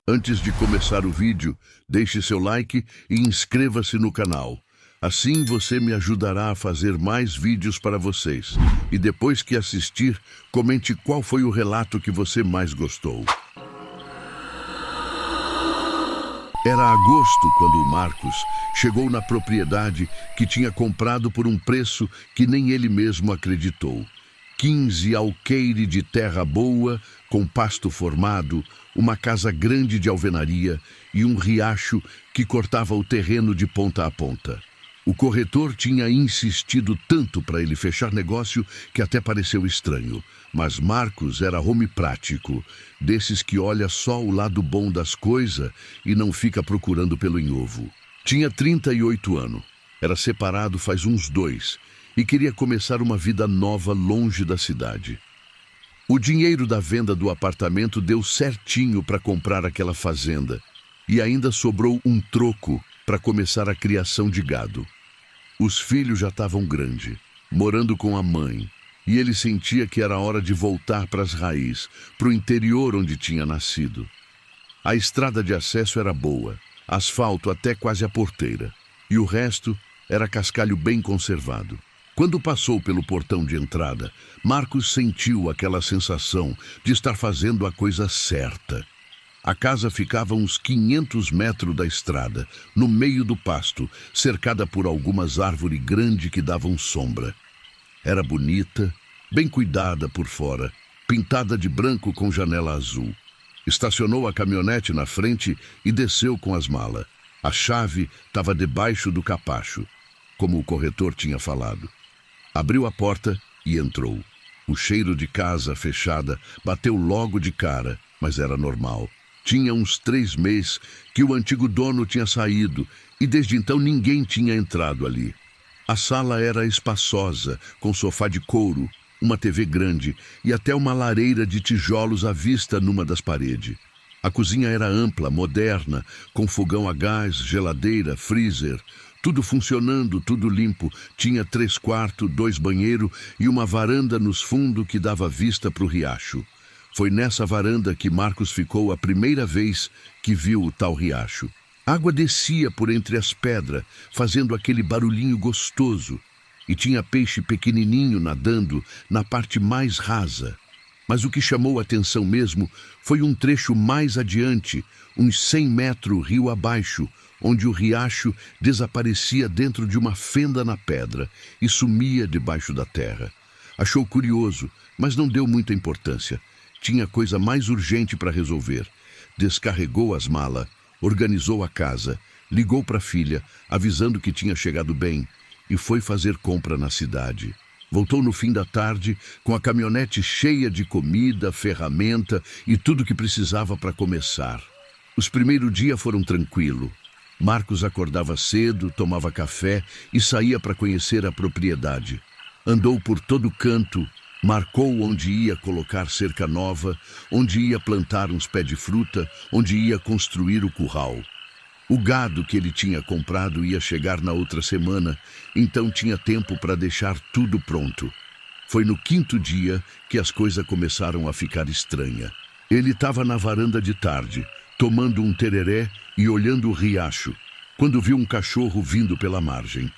Antes de começar o vídeo, deixe seu like e inscreva-se no canal. Assim você me ajudará a fazer mais vídeos para vocês. E depois que assistir, comente qual foi o relato que você mais gostou. Era agosto quando o Marcos chegou na propriedade que tinha comprado por um preço que nem ele mesmo acreditou. 15 alqueire de terra boa, com pasto formado, uma casa grande de alvenaria e um riacho que cortava o terreno de ponta a ponta. O corretor tinha insistido tanto para ele fechar negócio que até pareceu estranho. Mas Marcos era homem prático, desses que olha só o lado bom das coisas e não fica procurando pelo em ovo. Tinha 38 anos, era separado faz uns 2 e queria começar uma vida nova longe da cidade. O dinheiro da venda do apartamento deu certinho para comprar aquela fazenda e ainda sobrou um troco para começar a criação de gado. Os filhos já estavam grandes, morando com a mãe, e ele sentia que era hora de voltar para as raízes, para o interior onde tinha nascido. A estrada de acesso era boa, asfalto até quase a porteira, e o resto era cascalho bem conservado. Quando passou pelo portão de entrada, Marcos sentiu aquela sensação de estar fazendo a coisa certa. A casa ficava a uns 500 metros da estrada, no meio do pasto, cercada por algumas árvores grandes que davam sombra. Era bonita, bem cuidada por fora, pintada de branco com janela azul. Estacionou a caminhonete na frente e desceu com as malas. A chave estava debaixo do capacho, como o corretor tinha falado. Abriu a porta e entrou. O cheiro de casa fechada bateu logo de cara, mas era normal. Tinha uns 3 meses que o antigo dono tinha saído e desde então ninguém tinha entrado ali. A sala era espaçosa, com sofá de couro, uma TV grande e até uma lareira de tijolos à vista numa das paredes. A cozinha era ampla, moderna, com fogão a gás, geladeira, freezer, tudo funcionando, tudo limpo. Tinha 3 quartos, 2 banheiros e uma varanda nos fundos que dava vista para o riacho. Foi nessa varanda que Marcos ficou a primeira vez que viu o tal riacho. Água descia por entre as pedras, fazendo aquele barulhinho gostoso, e tinha peixe pequenininho nadando na parte mais rasa. Mas o que chamou a atenção mesmo foi um trecho mais adiante, uns 100 metros rio abaixo, onde o riacho desaparecia dentro de uma fenda na pedra e sumia debaixo da terra. Achou curioso, mas não deu muita importância. Tinha coisa mais urgente para resolver. Descarregou as malas, organizou a casa, ligou para a filha, avisando que tinha chegado bem, e foi fazer compra na cidade. Voltou no fim da tarde com a caminhonete cheia de comida, ferramenta e tudo que precisava para começar. Os primeiros dias foram tranquilos. Marcos acordava cedo, tomava café e saía para conhecer a propriedade. Andou por todo canto, marcou onde ia colocar cerca nova, onde ia plantar uns pés de fruta, onde ia construir o curral. O gado que ele tinha comprado ia chegar na outra semana, então tinha tempo para deixar tudo pronto. Foi no 5º dia que as coisas começaram a ficar estranhas. Ele estava na varanda de tarde, tomando um tereré e olhando o riacho, quando viu um cachorro vindo pela margem.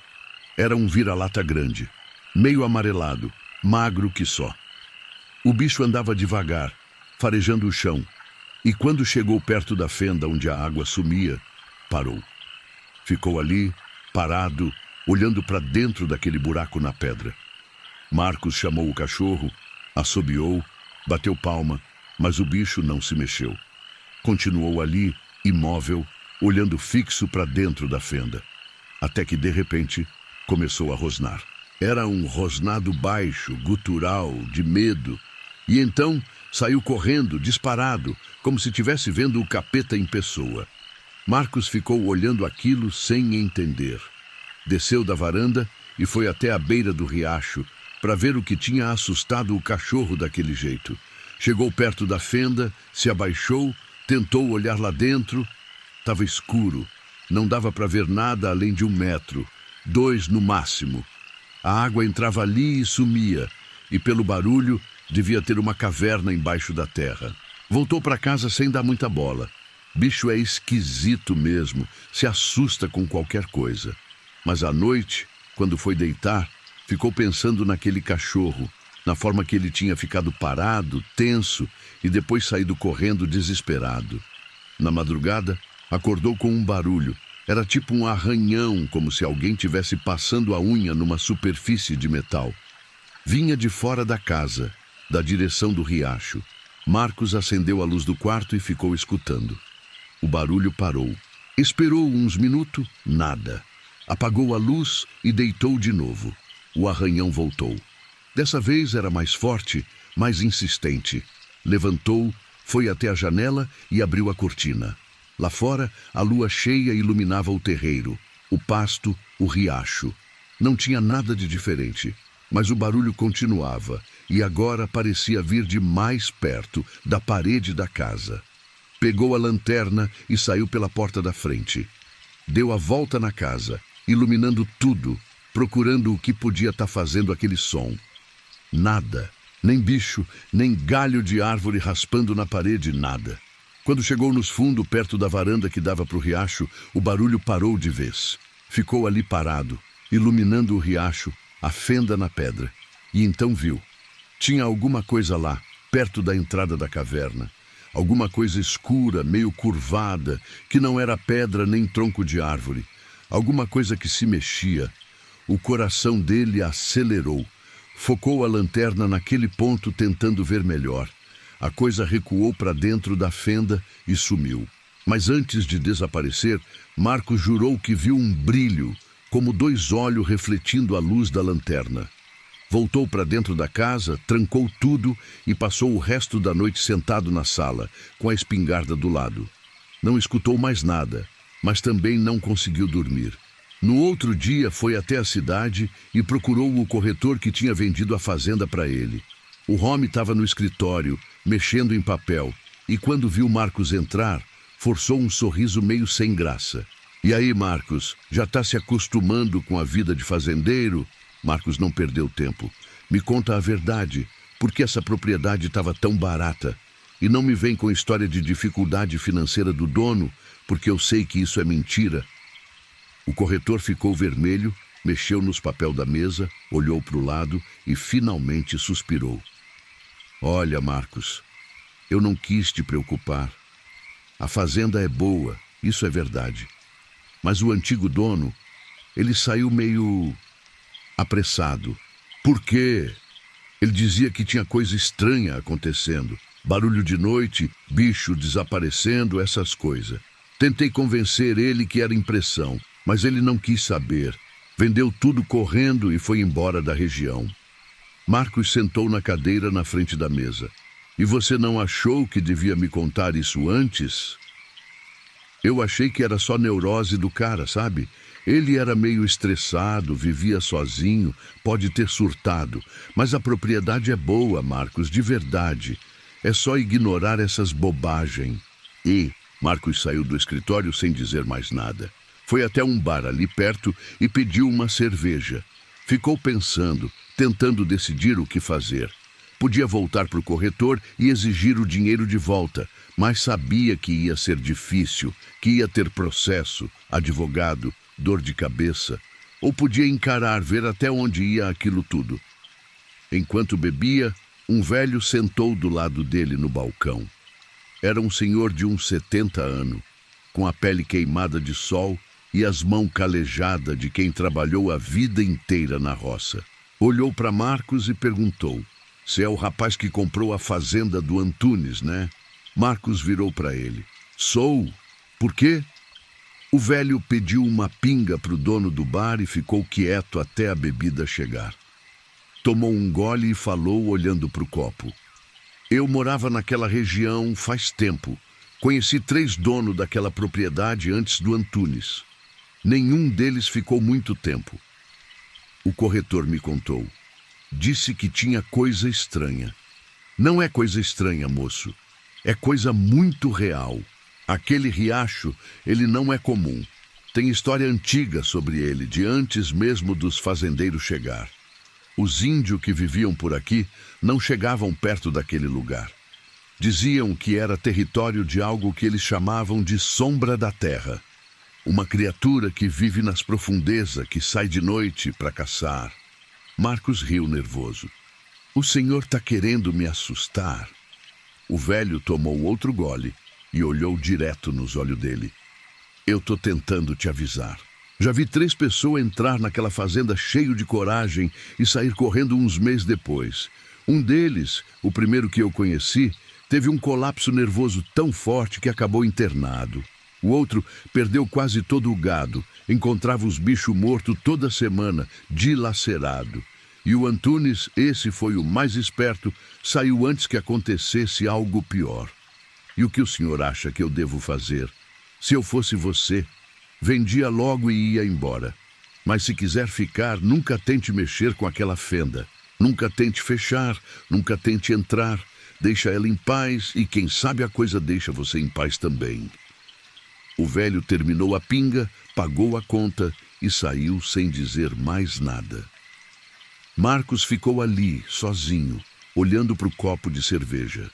Era um vira-lata grande, meio amarelado, magro que só. O bicho andava devagar, farejando o chão, e quando chegou perto da fenda onde a água sumia, parou. Ficou ali, parado, olhando para dentro daquele buraco na pedra. Marcos chamou o cachorro, assobiou, bateu palma, mas o bicho não se mexeu. Continuou ali, imóvel, olhando fixo para dentro da fenda, até que de repente começou a rosnar. Era um rosnado baixo, gutural, de medo. E então saiu correndo, disparado, como se estivesse vendo o capeta em pessoa. Marcos ficou olhando aquilo sem entender. Desceu da varanda e foi até a beira do riacho para ver o que tinha assustado o cachorro daquele jeito. Chegou perto da fenda, se abaixou, tentou olhar lá dentro. Estava escuro, não dava para ver nada além de 1 metro, 2 no máximo. A água entrava ali e sumia, e pelo barulho devia ter uma caverna embaixo da terra. Voltou para casa sem dar muita bola. Bicho é esquisito mesmo, se assusta com qualquer coisa. Mas à noite, quando foi deitar, ficou pensando naquele cachorro, na forma que ele tinha ficado parado, tenso, e depois saído correndo desesperado. Na madrugada, acordou com um barulho. Era tipo um arranhão, como se alguém tivesse passando a unha numa superfície de metal. Vinha de fora da casa, da direção do riacho. Marcos acendeu a luz do quarto e ficou escutando. O barulho parou. Esperou uns minutos, nada. Apagou a luz e deitou de novo. O arranhão voltou. Dessa vez era mais forte, mais insistente. Levantou, foi até a janela e abriu a cortina. Lá fora, a lua cheia iluminava o terreiro, o pasto, o riacho. Não tinha nada de diferente, mas o barulho continuava e agora parecia vir de mais perto, da parede da casa. Pegou a lanterna e saiu pela porta da frente. Deu a volta na casa, iluminando tudo, procurando o que podia estar fazendo aquele som. Nada, nem bicho, nem galho de árvore raspando na parede, nada. Quando chegou nos fundos, perto da varanda que dava para o riacho, o barulho parou de vez. Ficou ali parado, iluminando o riacho, a fenda na pedra. E então viu. Tinha alguma coisa lá, perto da entrada da caverna. Alguma coisa escura, meio curvada, que não era pedra nem tronco de árvore. Alguma coisa que se mexia. O coração dele acelerou. Focou a lanterna naquele ponto, tentando ver melhor. A coisa recuou para dentro da fenda e sumiu. Mas antes de desaparecer, Marcos jurou que viu um brilho, como dois olhos refletindo a luz da lanterna. Voltou para dentro da casa, trancou tudo e passou o resto da noite sentado na sala, com a espingarda do lado. Não escutou mais nada, mas também não conseguiu dormir. No outro dia foi até a cidade e procurou o corretor que tinha vendido a fazenda para ele. O homem estava no escritório, mexendo em papel, e quando viu Marcos entrar, forçou um sorriso meio sem graça. "E aí, Marcos, já está se acostumando com a vida de fazendeiro?" Marcos não perdeu tempo. "Me conta a verdade, por que essa propriedade estava tão barata? E não me vem com história de dificuldade financeira do dono, porque eu sei que isso é mentira." O corretor ficou vermelho, mexeu nos papéis da mesa, olhou para o lado e finalmente suspirou. "Olha, Marcos, eu não quis te preocupar. A fazenda é boa, isso é verdade. Mas o antigo dono, ele saiu meio apressado. Por quê? Ele dizia que tinha coisa estranha acontecendo. Barulho de noite, bicho desaparecendo, essas coisas. Tentei convencer ele que era impressão, mas ele não quis saber. Vendeu tudo correndo e foi embora da região." Marcos sentou na cadeira na frente da mesa. "E você não achou que devia me contar isso antes?" "Eu achei que era só neurose do cara, sabe? Ele era meio estressado, vivia sozinho, pode ter surtado. Mas a propriedade é boa, Marcos, de verdade. É só ignorar essas bobagens." Marcos saiu do escritório sem dizer mais nada. Foi até um bar ali perto e pediu uma cerveja. Ficou pensando, tentando decidir o que fazer. Podia voltar para o corretor e exigir o dinheiro de volta, mas sabia que ia ser difícil, que ia ter processo, advogado, dor de cabeça. Ou podia encarar, ver até onde ia aquilo tudo. Enquanto bebia, um velho sentou do lado dele no balcão. Era um senhor de uns 70 anos, com a pele queimada de sol e as mãos calejadas de quem trabalhou a vida inteira na roça. Olhou para Marcos e perguntou: "Você é o rapaz que comprou a fazenda do Antunes, né?" Marcos virou para ele: "Sou. Por quê?" O velho pediu uma pinga para o dono do bar e ficou quieto até a bebida chegar. Tomou um gole e falou olhando para o copo: "Eu morava naquela região faz tempo. Conheci 3 donos daquela propriedade antes do Antunes. Nenhum deles ficou muito tempo. O corretor me contou. Disse que tinha coisa estranha. Não é coisa estranha, moço. É coisa muito real. Aquele riacho, ele não é comum. Tem história antiga sobre ele, de antes mesmo dos fazendeiros chegar. Os índios que viviam por aqui não chegavam perto daquele lugar. Diziam que era território de algo que eles chamavam de sombra da terra. Uma criatura que vive nas profundezas, que sai de noite para caçar. Marcos riu nervoso. O senhor está querendo me assustar? O velho tomou outro gole e olhou direto nos olhos dele. Eu tô tentando te avisar. Já vi 3 pessoas entrar naquela fazenda cheio de coragem e sair correndo uns meses depois. Um deles, o primeiro que eu conheci, teve um colapso nervoso tão forte que acabou internado. O outro perdeu quase todo o gado, encontrava os bichos mortos toda semana, dilacerado. E o Antunes, esse foi o mais esperto, saiu antes que acontecesse algo pior. E o que o senhor acha que eu devo fazer? Se eu fosse você, vendia logo e ia embora. Mas se quiser ficar, nunca tente mexer com aquela fenda. Nunca tente fechar, nunca tente entrar. Deixa ela em paz e quem sabe a coisa deixa você em paz também. O velho terminou a pinga, pagou a conta e saiu sem dizer mais nada. Marcos ficou ali, sozinho, olhando para o copo de cerveja.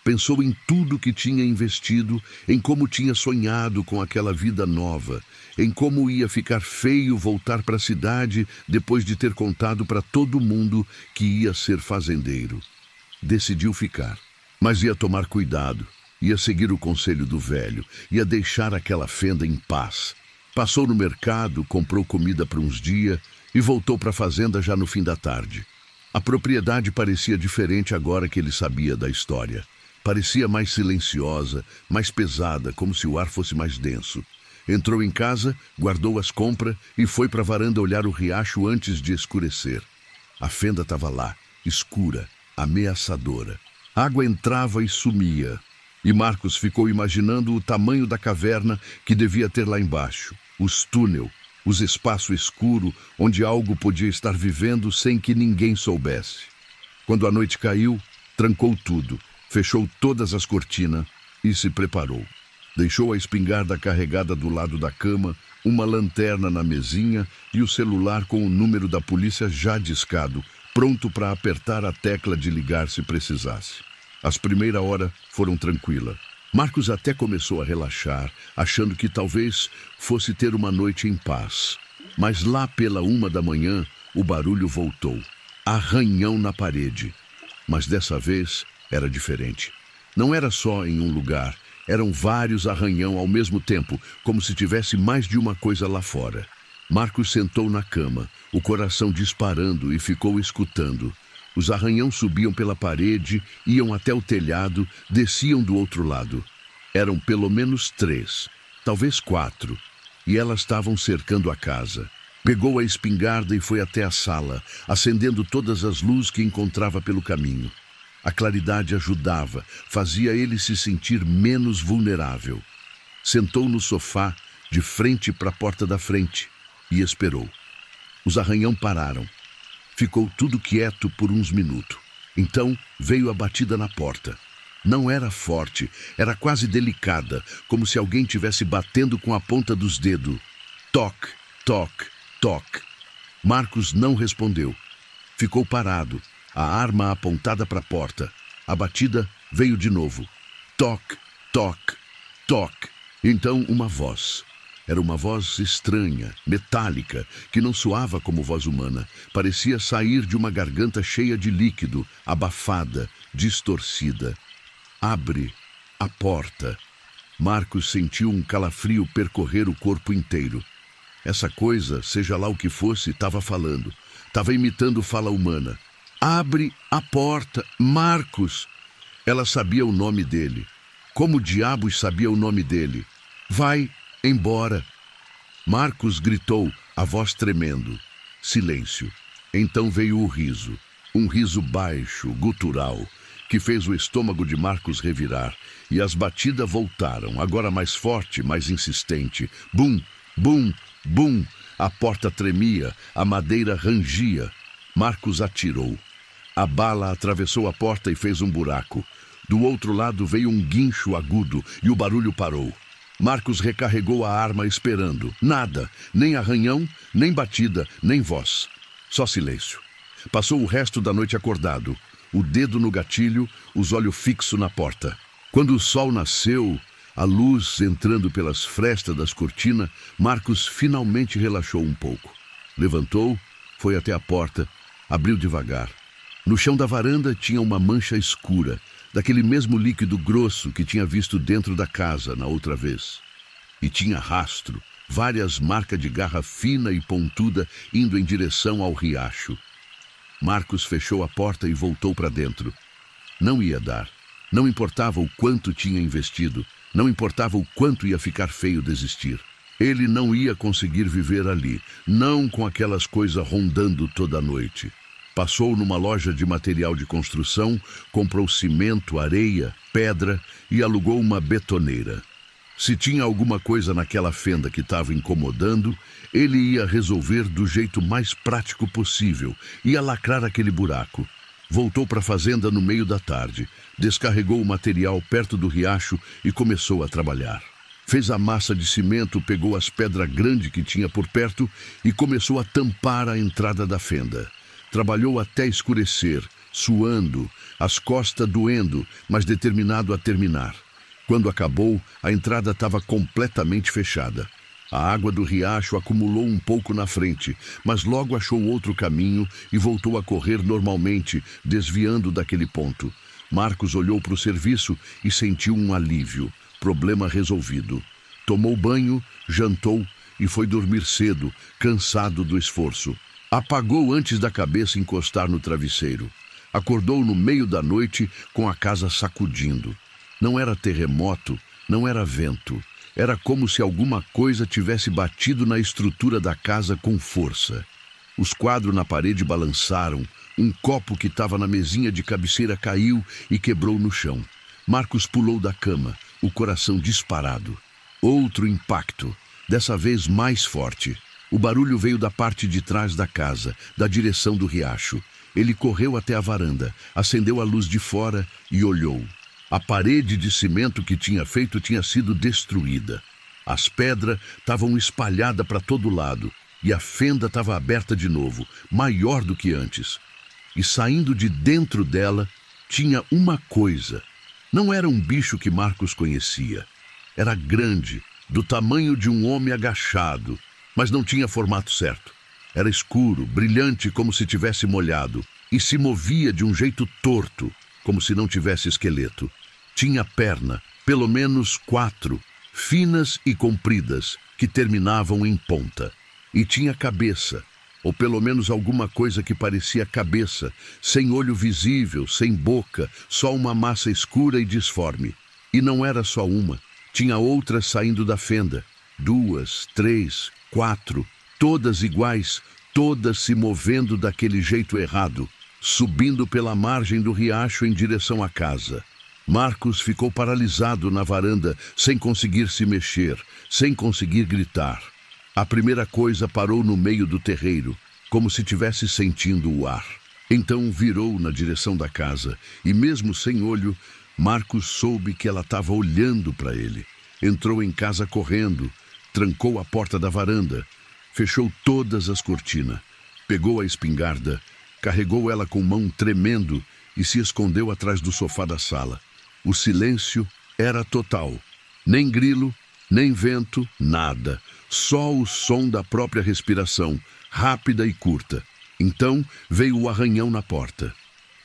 Pensou em tudo que tinha investido, em como tinha sonhado com aquela vida nova, em como ia ficar feio voltar para a cidade depois de ter contado para todo mundo que ia ser fazendeiro. Decidiu ficar, mas ia tomar cuidado, ia seguir o conselho do velho, ia deixar aquela fenda em paz. Passou no mercado, comprou comida para uns dias e voltou para a fazenda já no fim da tarde. A propriedade parecia diferente agora que ele sabia da história. Parecia mais silenciosa, mais pesada, como se o ar fosse mais denso. Entrou em casa, guardou as compras e foi para a varanda olhar o riacho antes de escurecer. A fenda estava lá, escura, ameaçadora. A água entrava e sumia. E Marcos ficou imaginando o tamanho da caverna que devia ter lá embaixo, os túneis, os espaços escuros onde algo podia estar vivendo sem que ninguém soubesse. Quando a noite caiu, trancou tudo, fechou todas as cortinas e se preparou. Deixou a espingarda carregada do lado da cama, uma lanterna na mesinha e o celular com o número da polícia já discado, pronto para apertar a tecla de ligar se precisasse. As primeiras horas foram tranquilas. Marcos até começou a relaxar, achando que talvez fosse ter uma noite em paz. Mas lá pela 1 da manhã, o barulho voltou. Arranhão na parede. Mas dessa vez era diferente. Não era só em um lugar, eram vários arranhão ao mesmo tempo, como se tivesse mais de uma coisa lá fora. Marcos sentou na cama, o coração disparando e ficou escutando. Os arranhão subiam pela parede, iam até o telhado, desciam do outro lado. Eram pelo menos 3, talvez 4, e elas estavam cercando a casa. Pegou a espingarda e foi até a sala, acendendo todas as luzes que encontrava pelo caminho. A claridade ajudava, fazia ele se sentir menos vulnerável. Sentou no sofá, de frente para a porta da frente, e esperou. Os arranhão pararam. Ficou tudo quieto por uns minutos. Então veio a batida na porta. Não era forte, era quase delicada, como se alguém tivesse batendo com a ponta dos dedos. Toque, toque, toque. Marcos não respondeu. Ficou parado, a arma apontada para a porta. A batida veio de novo. Toque, toque, toque. Então uma voz. Era uma voz estranha, metálica, que não soava como voz humana. Parecia sair de uma garganta cheia de líquido, abafada, distorcida. Abre a porta. Marcos sentiu um calafrio percorrer o corpo inteiro. Essa coisa, seja lá o que fosse, estava falando. Estava imitando fala humana. Abre a porta, Marcos! Ela sabia o nome dele. Como diabos sabia o nome dele? Vai embora! Marcos gritou, a voz tremendo. Silêncio. Então veio o riso. Um riso baixo, gutural, que fez o estômago de Marcos revirar. E as batidas voltaram, agora mais forte, mais insistente. Bum, bum, bum. A porta tremia, a madeira rangia. Marcos atirou. A bala atravessou a porta e fez um buraco. Do outro lado veio um guincho agudo e o barulho parou. Marcos recarregou a arma esperando. Nada, nem arranhão, nem batida, nem voz. Só silêncio. Passou o resto da noite acordado. o dedo no gatilho, os olhos fixos na porta. Quando o sol nasceu, a luz entrando pelas frestas das cortinas, Marcos finalmente relaxou um pouco. Levantou, foi até a porta, abriu devagar. No chão da varanda tinha uma mancha escura, daquele mesmo líquido grosso que tinha visto dentro da casa na outra vez. E tinha rastro, várias marcas de garra fina e pontuda indo em direção ao riacho. Marcos fechou a porta e voltou para dentro. Não ia dar. Não importava o quanto tinha investido. Não importava o quanto ia ficar feio desistir. Ele não ia conseguir viver ali, não com aquelas coisas rondando toda a noite. Passou numa loja de material de construção, comprou cimento, areia, pedra e alugou uma betoneira. Se tinha alguma coisa naquela fenda que estava incomodando, ele ia resolver do jeito mais prático possível, ia lacrar aquele buraco. Voltou para a fazenda no meio da tarde, descarregou o material perto do riacho e começou a trabalhar. Fez a massa de cimento, pegou as pedras grandes que tinha por perto e começou a tampar a entrada da fenda. Trabalhou até escurecer, suando, as costas doendo, mas determinado a terminar. Quando acabou, a entrada estava completamente fechada. A água do riacho acumulou um pouco na frente, mas logo achou outro caminho e voltou a correr normalmente, desviando daquele ponto. Marcos olhou para o serviço e sentiu um alívio. Problema resolvido. Tomou banho, jantou e foi dormir cedo, cansado do esforço. Apagou antes da cabeça encostar no travesseiro. Acordou no meio da noite com a casa sacudindo. Não era terremoto, não era vento. Era como se alguma coisa tivesse batido na estrutura da casa com força. Os quadros na parede balançaram. Um copo que estava na mesinha de cabeceira caiu e quebrou no chão. Marcos pulou da cama, o coração disparado. Outro impacto, dessa vez mais forte. O barulho veio da parte de trás da casa, da direção do riacho. Ele correu até a varanda, acendeu a luz de fora e olhou. A parede de cimento que tinha feito tinha sido destruída. As pedras estavam espalhadas para todo lado e a fenda estava aberta de novo, maior do que antes. E saindo de dentro dela tinha uma coisa. Não era um bicho que Marcos conhecia. Era grande, do tamanho de um homem agachado, mas não tinha formato certo. Era escuro, brilhante como se tivesse molhado, e se movia de um jeito torto, como se não tivesse esqueleto. Tinha perna, pelo menos 4, finas e compridas, que terminavam em ponta. E tinha cabeça, ou pelo menos alguma coisa que parecia cabeça, sem olho visível, sem boca, só uma massa escura e disforme. E não era só uma, tinha outras saindo da fenda. 2, 3, 4, todas iguais, todas se movendo daquele jeito errado, subindo pela margem do riacho em direção à casa. Marcos ficou paralisado na varanda, sem conseguir se mexer, sem conseguir gritar. A primeira coisa parou no meio do terreiro, como se tivesse sentindo o ar. Então virou na direção da casa, e mesmo sem olho, Marcos soube que ela estava olhando para ele. Entrou em casa correndo, trancou a porta da varanda, fechou todas as cortinas, pegou a espingarda, carregou ela com mão tremendo e se escondeu atrás do sofá da sala. O silêncio era total. Nem grilo, nem vento, nada. Só o som da própria respiração, rápida e curta. Então veio o arranhão na porta.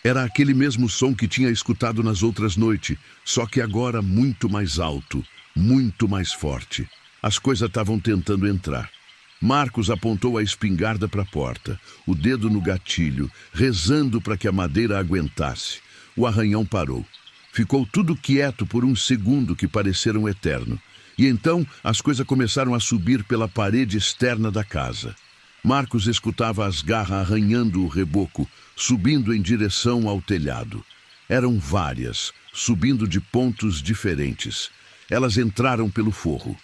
Era aquele mesmo som que tinha escutado nas outras noites, só que agora muito mais alto, muito mais forte. As coisas estavam tentando entrar. Marcos apontou a espingarda para a porta, o dedo no gatilho, rezando para que a madeira aguentasse. O arranhão parou. Ficou tudo quieto por um segundo que pareceram eterno. E então as coisas começaram a subir pela parede externa da casa. Marcos escutava as garras arranhando o reboco, subindo em direção ao telhado. Eram várias, subindo de pontos diferentes. Elas entraram pelo forro.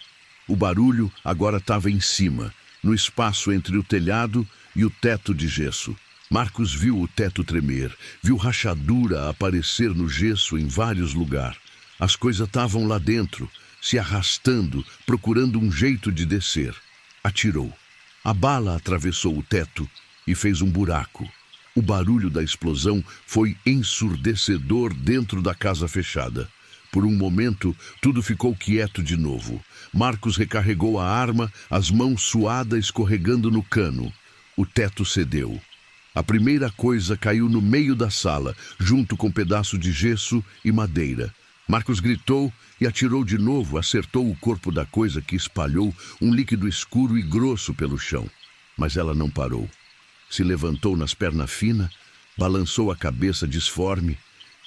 O barulho agora estava em cima, no espaço entre o telhado e o teto de gesso. Marcos viu o teto tremer, viu rachadura aparecer no gesso em vários lugares. As coisas estavam lá dentro, se arrastando, procurando um jeito de descer. Atirou. A bala atravessou o teto e fez um buraco. O barulho da explosão foi ensurdecedor dentro da casa fechada. Por um momento, tudo ficou quieto de novo. Marcos recarregou a arma, as mãos suadas escorregando no cano. O teto cedeu. A primeira coisa caiu no meio da sala, junto com um pedaço de gesso e madeira. Marcos gritou e atirou de novo, acertou o corpo da coisa que espalhou um líquido escuro e grosso pelo chão. Mas ela não parou. Se levantou nas pernas finas, balançou a cabeça disforme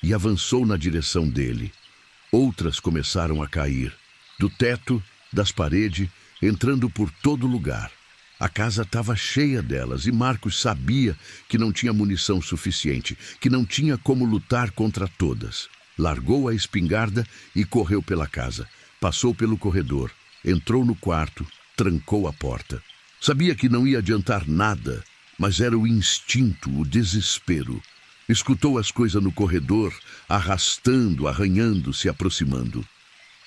e avançou na direção dele. Outras começaram a cair, do teto, das paredes, entrando por todo lugar. A casa estava cheia delas e Marcos sabia que não tinha munição suficiente, que não tinha como lutar contra todas. Largou a espingarda e correu pela casa. Passou pelo corredor, entrou no quarto, trancou a porta. Sabia que não ia adiantar nada, mas era o instinto, o desespero. Escutou as coisas no corredor, arrastando, arranhando, se aproximando.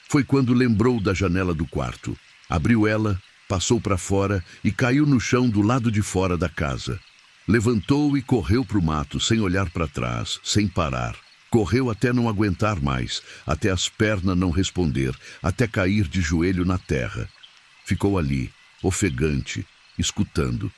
Foi quando lembrou da janela do quarto. Abriu ela, passou para fora e caiu no chão do lado de fora da casa. Levantou e correu para o mato, sem olhar para trás, sem parar. Correu até não aguentar mais, até as pernas não responder, até cair de joelho na terra. Ficou ali, ofegante, escutando.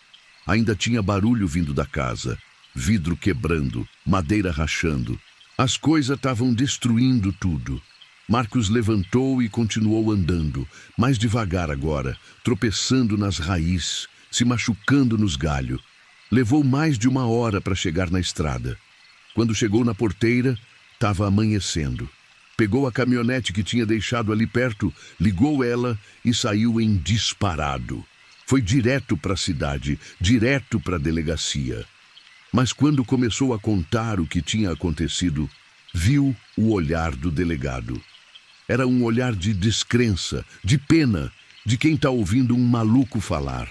Ainda tinha barulho vindo da casa, vidro quebrando, madeira rachando. As coisas estavam destruindo tudo. Marcos levantou e continuou andando, mais devagar agora, tropeçando nas raízes, se machucando nos galhos. Levou mais de 1 hora para chegar na estrada. Quando chegou na porteira, estava amanhecendo. Pegou a caminhonete que tinha deixado ali perto, ligou ela e saiu em disparado. Foi direto para a cidade, direto para a delegacia. Mas quando começou a contar o que tinha acontecido, viu o olhar do delegado. Era um olhar de descrença, de pena, de quem está ouvindo um maluco falar.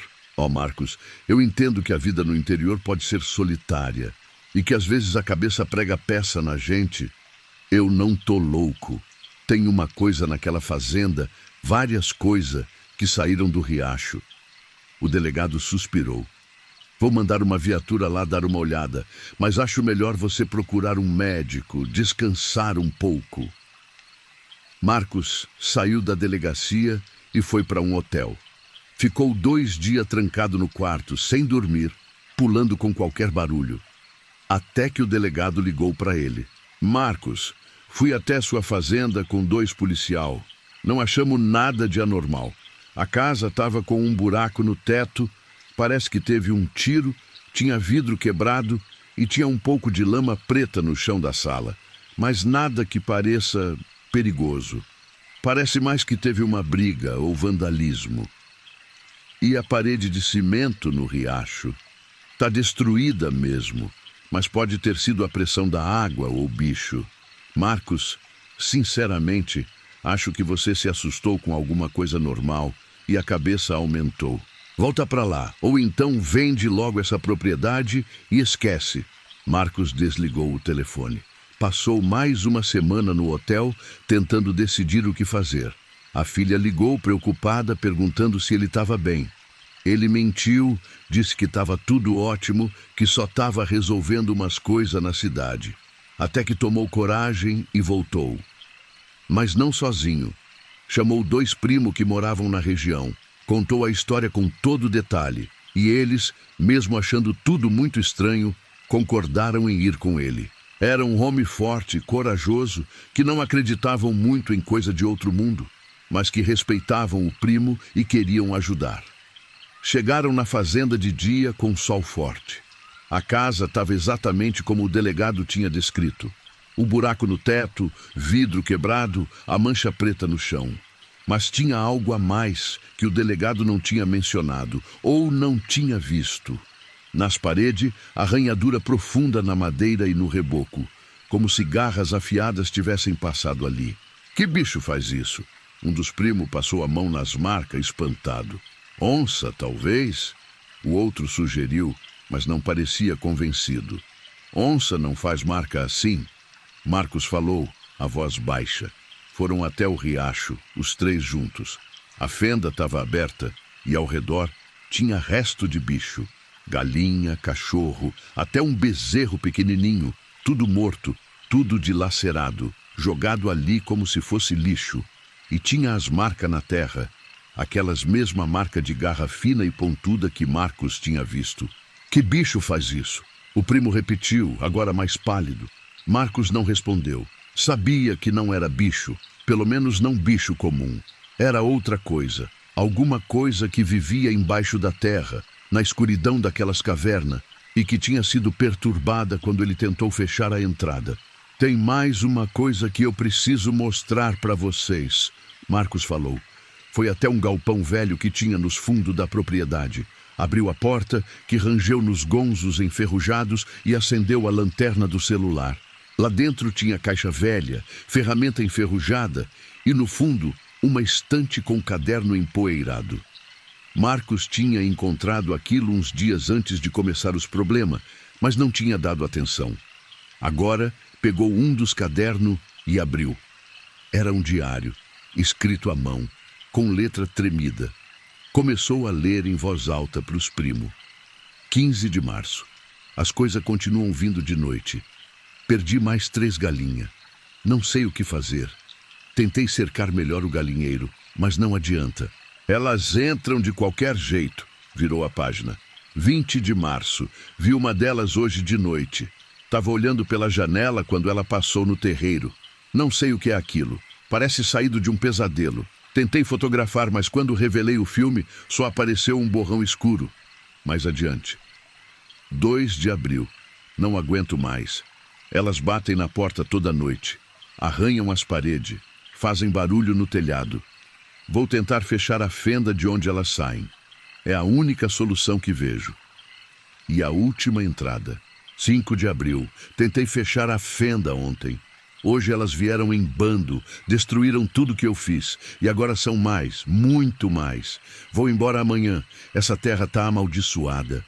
Marcos, eu entendo que a vida no interior pode ser solitária e que às vezes a cabeça prega peça na gente. Eu não tô louco. Tem uma coisa naquela fazenda, várias coisas que saíram do riacho. O delegado suspirou. Vou mandar uma viatura lá dar uma olhada, mas acho melhor você procurar um médico, descansar um pouco. Marcos saiu da delegacia e foi para um hotel. Ficou 2 dias trancado no quarto, sem dormir, pulando com qualquer barulho. Até que o delegado ligou para ele. Marcos, fui até sua fazenda com 2 policial. Não achamos nada de anormal. A casa estava com um buraco no teto, parece que teve um tiro, tinha vidro quebrado e tinha um pouco de lama preta no chão da sala. Mas nada que pareça perigoso. Parece mais que teve uma briga ou vandalismo. E a parede de cimento no riacho está destruída mesmo, mas pode ter sido a pressão da água ou bicho. Marcos, sinceramente, acho que você se assustou com alguma coisa normal e a cabeça aumentou. Volta para lá, ou então vende logo essa propriedade e esquece. Marcos desligou o telefone. Passou mais 1 semana no hotel, tentando decidir o que fazer. A filha ligou preocupada, perguntando se ele estava bem. Ele mentiu, disse que estava tudo ótimo, que só estava resolvendo umas coisas na cidade. Até que tomou coragem e voltou. Mas não sozinho. Chamou 2 primos que moravam na região. Contou a história com todo detalhe. E eles, mesmo achando tudo muito estranho, concordaram em ir com ele. Era um homem forte, corajoso, que não acreditavam muito em coisa de outro mundo, mas que respeitavam o primo e queriam ajudar. Chegaram na fazenda de dia com sol forte. A casa estava exatamente como o delegado tinha descrito. O buraco no teto, vidro quebrado, a mancha preta no chão. Mas tinha algo a mais que o delegado não tinha mencionado ou não tinha visto. Nas paredes, arranhadura profunda na madeira e no reboco, como se garras afiadas tivessem passado ali. Que bicho faz isso? Um dos primos passou a mão nas marcas, espantado. Onça, talvez? O outro sugeriu, mas não parecia convencido. Onça não faz marca assim? Marcos falou, a voz baixa. Foram até o riacho, os 3 juntos. A fenda estava aberta e ao redor tinha resto de bicho. Galinha, cachorro, até um bezerro pequenininho, tudo morto, tudo dilacerado, jogado ali como se fosse lixo. E tinha as marcas na terra, aquelas mesma marca de garra fina e pontuda que Marcos tinha visto. Que bicho faz isso? O primo repetiu, agora mais pálido. Marcos não respondeu. Sabia que não era bicho, pelo menos não bicho comum. Era outra coisa, alguma coisa que vivia embaixo da terra, na escuridão daquelas cavernas, e que tinha sido perturbada quando ele tentou fechar a entrada. Tem mais uma coisa que eu preciso mostrar para vocês, Marcos falou. Foi até um galpão velho que tinha nos fundos da propriedade. Abriu a porta, que rangeu nos gonzos enferrujados e acendeu a lanterna do celular. Lá dentro tinha caixa velha, ferramenta enferrujada e, no fundo, uma estante com caderno empoeirado. Marcos tinha encontrado aquilo uns dias antes de começar os problemas, mas não tinha dado atenção. Agora, pegou um dos cadernos e abriu. Era um diário, escrito à mão, com letra tremida. Começou a ler em voz alta para os primos. 15 de março. As coisas continuam vindo de noite. Perdi mais 3 galinhas. Não sei o que fazer. Tentei cercar melhor o galinheiro, mas não adianta. Elas entram de qualquer jeito. Virou a página. 20 de março. Vi uma delas hoje de noite. Estava olhando pela janela quando ela passou no terreiro. Não sei o que é aquilo. Parece saído de um pesadelo. Tentei fotografar, mas quando revelei o filme, só apareceu um borrão escuro. Mais adiante. 2 de abril. Não aguento mais. Elas batem na porta toda noite. Arranham as paredes. Fazem barulho no telhado. Vou tentar fechar a fenda de onde elas saem. É a única solução que vejo. E a última entrada. 5 de abril. Tentei fechar a fenda ontem. Hoje elas vieram em bando, destruíram tudo que eu fiz. E agora são mais, muito mais. Vou embora amanhã. Essa terra está amaldiçoada.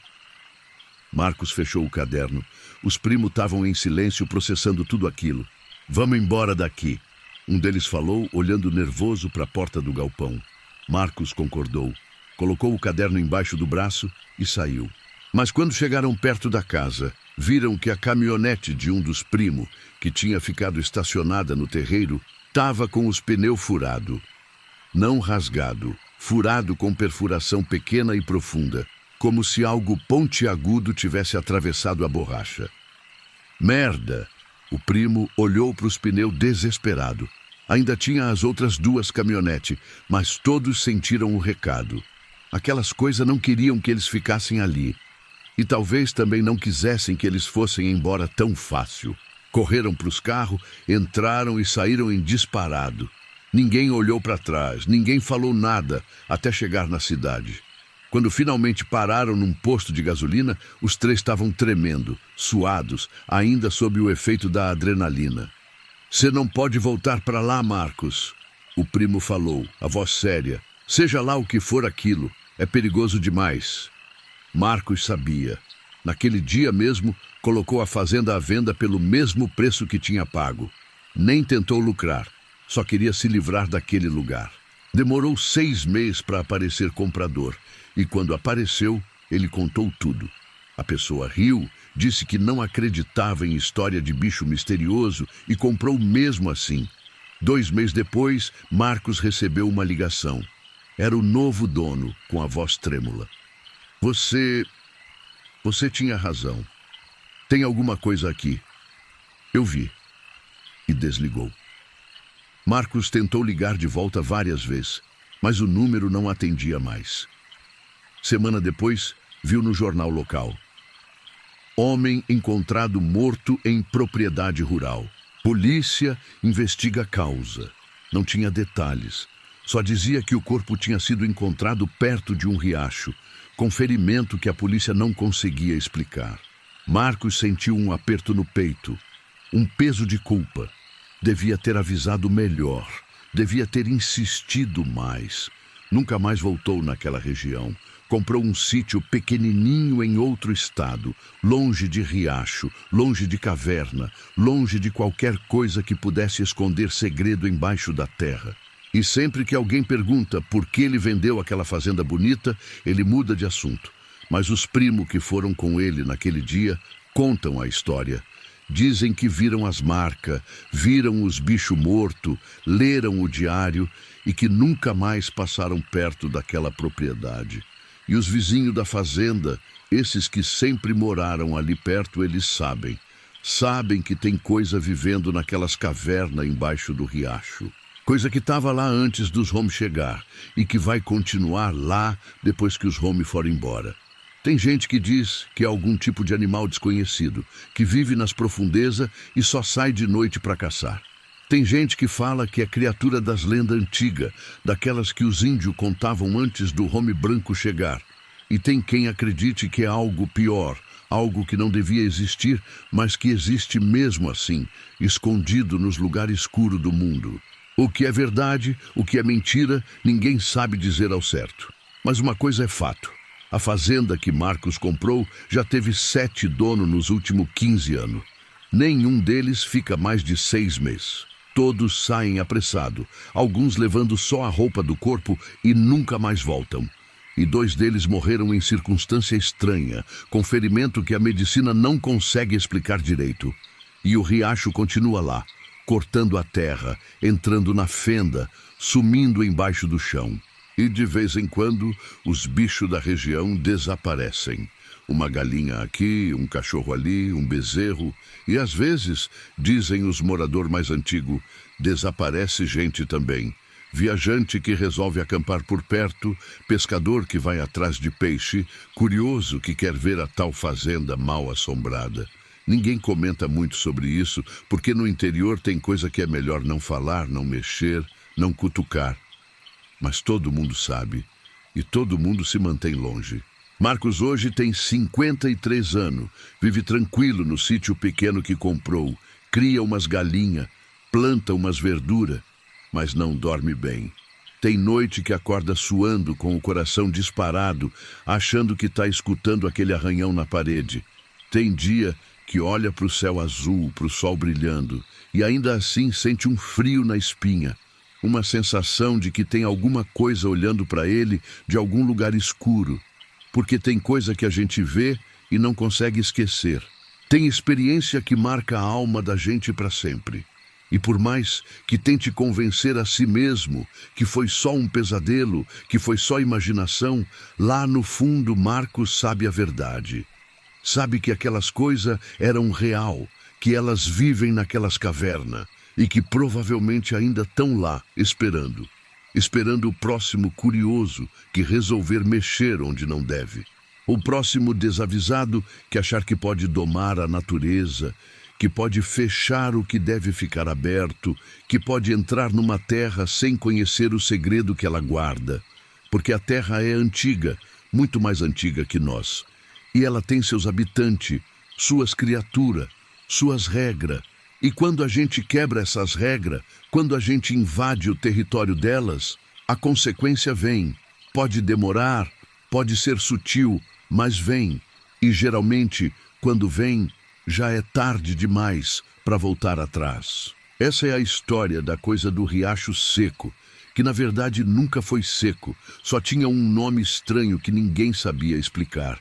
Marcos fechou o caderno. Os primos estavam em silêncio processando tudo aquilo. Vamos embora daqui. Um deles falou, olhando nervoso para a porta do galpão. Marcos concordou. Colocou o caderno embaixo do braço e saiu. Mas quando chegaram perto da casa, viram que a caminhonete de um dos primos, que tinha ficado estacionada no terreiro, estava com os pneus furados. Não rasgado, furado com perfuração pequena e profunda, como se algo pontiagudo tivesse atravessado a borracha. Merda! O primo olhou para os pneus desesperado. Ainda tinha as outras 2 caminhonetes, mas todos sentiram o recado. Aquelas coisas não queriam que eles ficassem ali. E talvez também não quisessem que eles fossem embora tão fácil. Correram para os carros, entraram e saíram em disparado. Ninguém olhou para trás, ninguém falou nada até chegar na cidade. Quando finalmente pararam num posto de gasolina, os 3 estavam tremendo, suados, ainda sob o efeito da adrenalina. Você não pode voltar para lá, Marcos. O primo falou, a voz séria. Seja lá o que for aquilo, é perigoso demais. Marcos sabia. Naquele dia mesmo, colocou a fazenda à venda pelo mesmo preço que tinha pago. Nem tentou lucrar, só queria se livrar daquele lugar. Demorou 6 meses para aparecer comprador, e quando apareceu, ele contou tudo. A pessoa riu, disse que não acreditava em história de bicho misterioso e comprou mesmo assim. 2 meses depois, Marcos recebeu uma ligação. Era o novo dono, com a voz trêmula. Você tinha razão. Tem alguma coisa aqui. Eu vi. E desligou. Marcos tentou ligar de volta várias vezes, mas o número não atendia mais. Semana depois, viu no jornal local. Homem encontrado morto em propriedade rural. Polícia investiga a causa. Não tinha detalhes. Só dizia que o corpo tinha sido encontrado perto de um riacho, com ferimento que a polícia não conseguia explicar. Marcos sentiu um aperto no peito, um peso de culpa. Devia ter avisado melhor, devia ter insistido mais. Nunca mais voltou naquela região. Comprou um sítio pequenininho em outro estado, longe de riacho, longe de caverna, longe de qualquer coisa que pudesse esconder segredo embaixo da terra. E sempre que alguém pergunta por que ele vendeu aquela fazenda bonita, ele muda de assunto. Mas os primos que foram com ele naquele dia contam a história. Dizem que viram as marcas, viram os bichos mortos, leram o diário e que nunca mais passaram perto daquela propriedade. E os vizinhos da fazenda, esses que sempre moraram ali perto, eles sabem. Sabem que tem coisa vivendo naquelas cavernas embaixo do riacho. Coisa que estava lá antes dos homens chegar e que vai continuar lá depois que os homens forem embora. Tem gente que diz que é algum tipo de animal desconhecido, que vive nas profundezas e só sai de noite para caçar. Tem gente que fala que é criatura das lendas antigas, daquelas que os índios contavam antes do homem branco chegar. E tem quem acredite que é algo pior, algo que não devia existir, mas que existe mesmo assim, escondido nos lugares escuros do mundo. O que é verdade, o que é mentira, ninguém sabe dizer ao certo. Mas uma coisa é fato. A fazenda que Marcos comprou já teve 7 donos nos últimos 15 anos. Nenhum deles fica mais de 6 meses. Todos saem apressado, alguns levando só a roupa do corpo e nunca mais voltam. E 2 deles morreram em circunstância estranha, com ferimento que a medicina não consegue explicar direito. E o riacho continua lá, cortando a terra, entrando na fenda, sumindo embaixo do chão. E de vez em quando, os bichos da região desaparecem. Uma galinha aqui, um cachorro ali, um bezerro. E às vezes, dizem os moradores mais antigos, desaparece gente também. Viajante que resolve acampar por perto, pescador que vai atrás de peixe, curioso que quer ver a tal fazenda mal assombrada. Ninguém comenta muito sobre isso, porque no interior tem coisa que é melhor não falar, não mexer, não cutucar. Mas todo mundo sabe, e todo mundo se mantém longe. Marcos hoje tem 53 anos, vive tranquilo no sítio pequeno que comprou, cria umas galinhas, planta umas verduras, mas não dorme bem. Tem noite que acorda suando, com o coração disparado, achando que está escutando aquele arranhão na parede. Tem dia que olha para o céu azul, para o sol brilhando, e ainda assim sente um frio na espinha. Uma sensação de que tem alguma coisa olhando para ele de algum lugar escuro, porque tem coisa que a gente vê e não consegue esquecer. Tem experiência que marca a alma da gente para sempre. E por mais que tente convencer a si mesmo que foi só um pesadelo, que foi só imaginação, lá no fundo Marcos sabe a verdade. Sabe que aquelas coisas eram real, que elas vivem naquelas cavernas. E que provavelmente ainda estão lá, esperando o próximo curioso que resolver mexer onde não deve. O próximo desavisado que achar que pode domar a natureza, que pode fechar o que deve ficar aberto, que pode entrar numa terra sem conhecer o segredo que ela guarda. Porque a terra é antiga, muito mais antiga que nós. E ela tem seus habitantes, suas criaturas, suas regras. E quando a gente quebra essas regras, quando a gente invade o território delas, a consequência vem. Pode demorar, pode ser sutil, mas vem. E geralmente, quando vem, já é tarde demais para voltar atrás. Essa é a história da coisa do riacho seco, que na verdade nunca foi seco, só tinha um nome estranho que ninguém sabia explicar.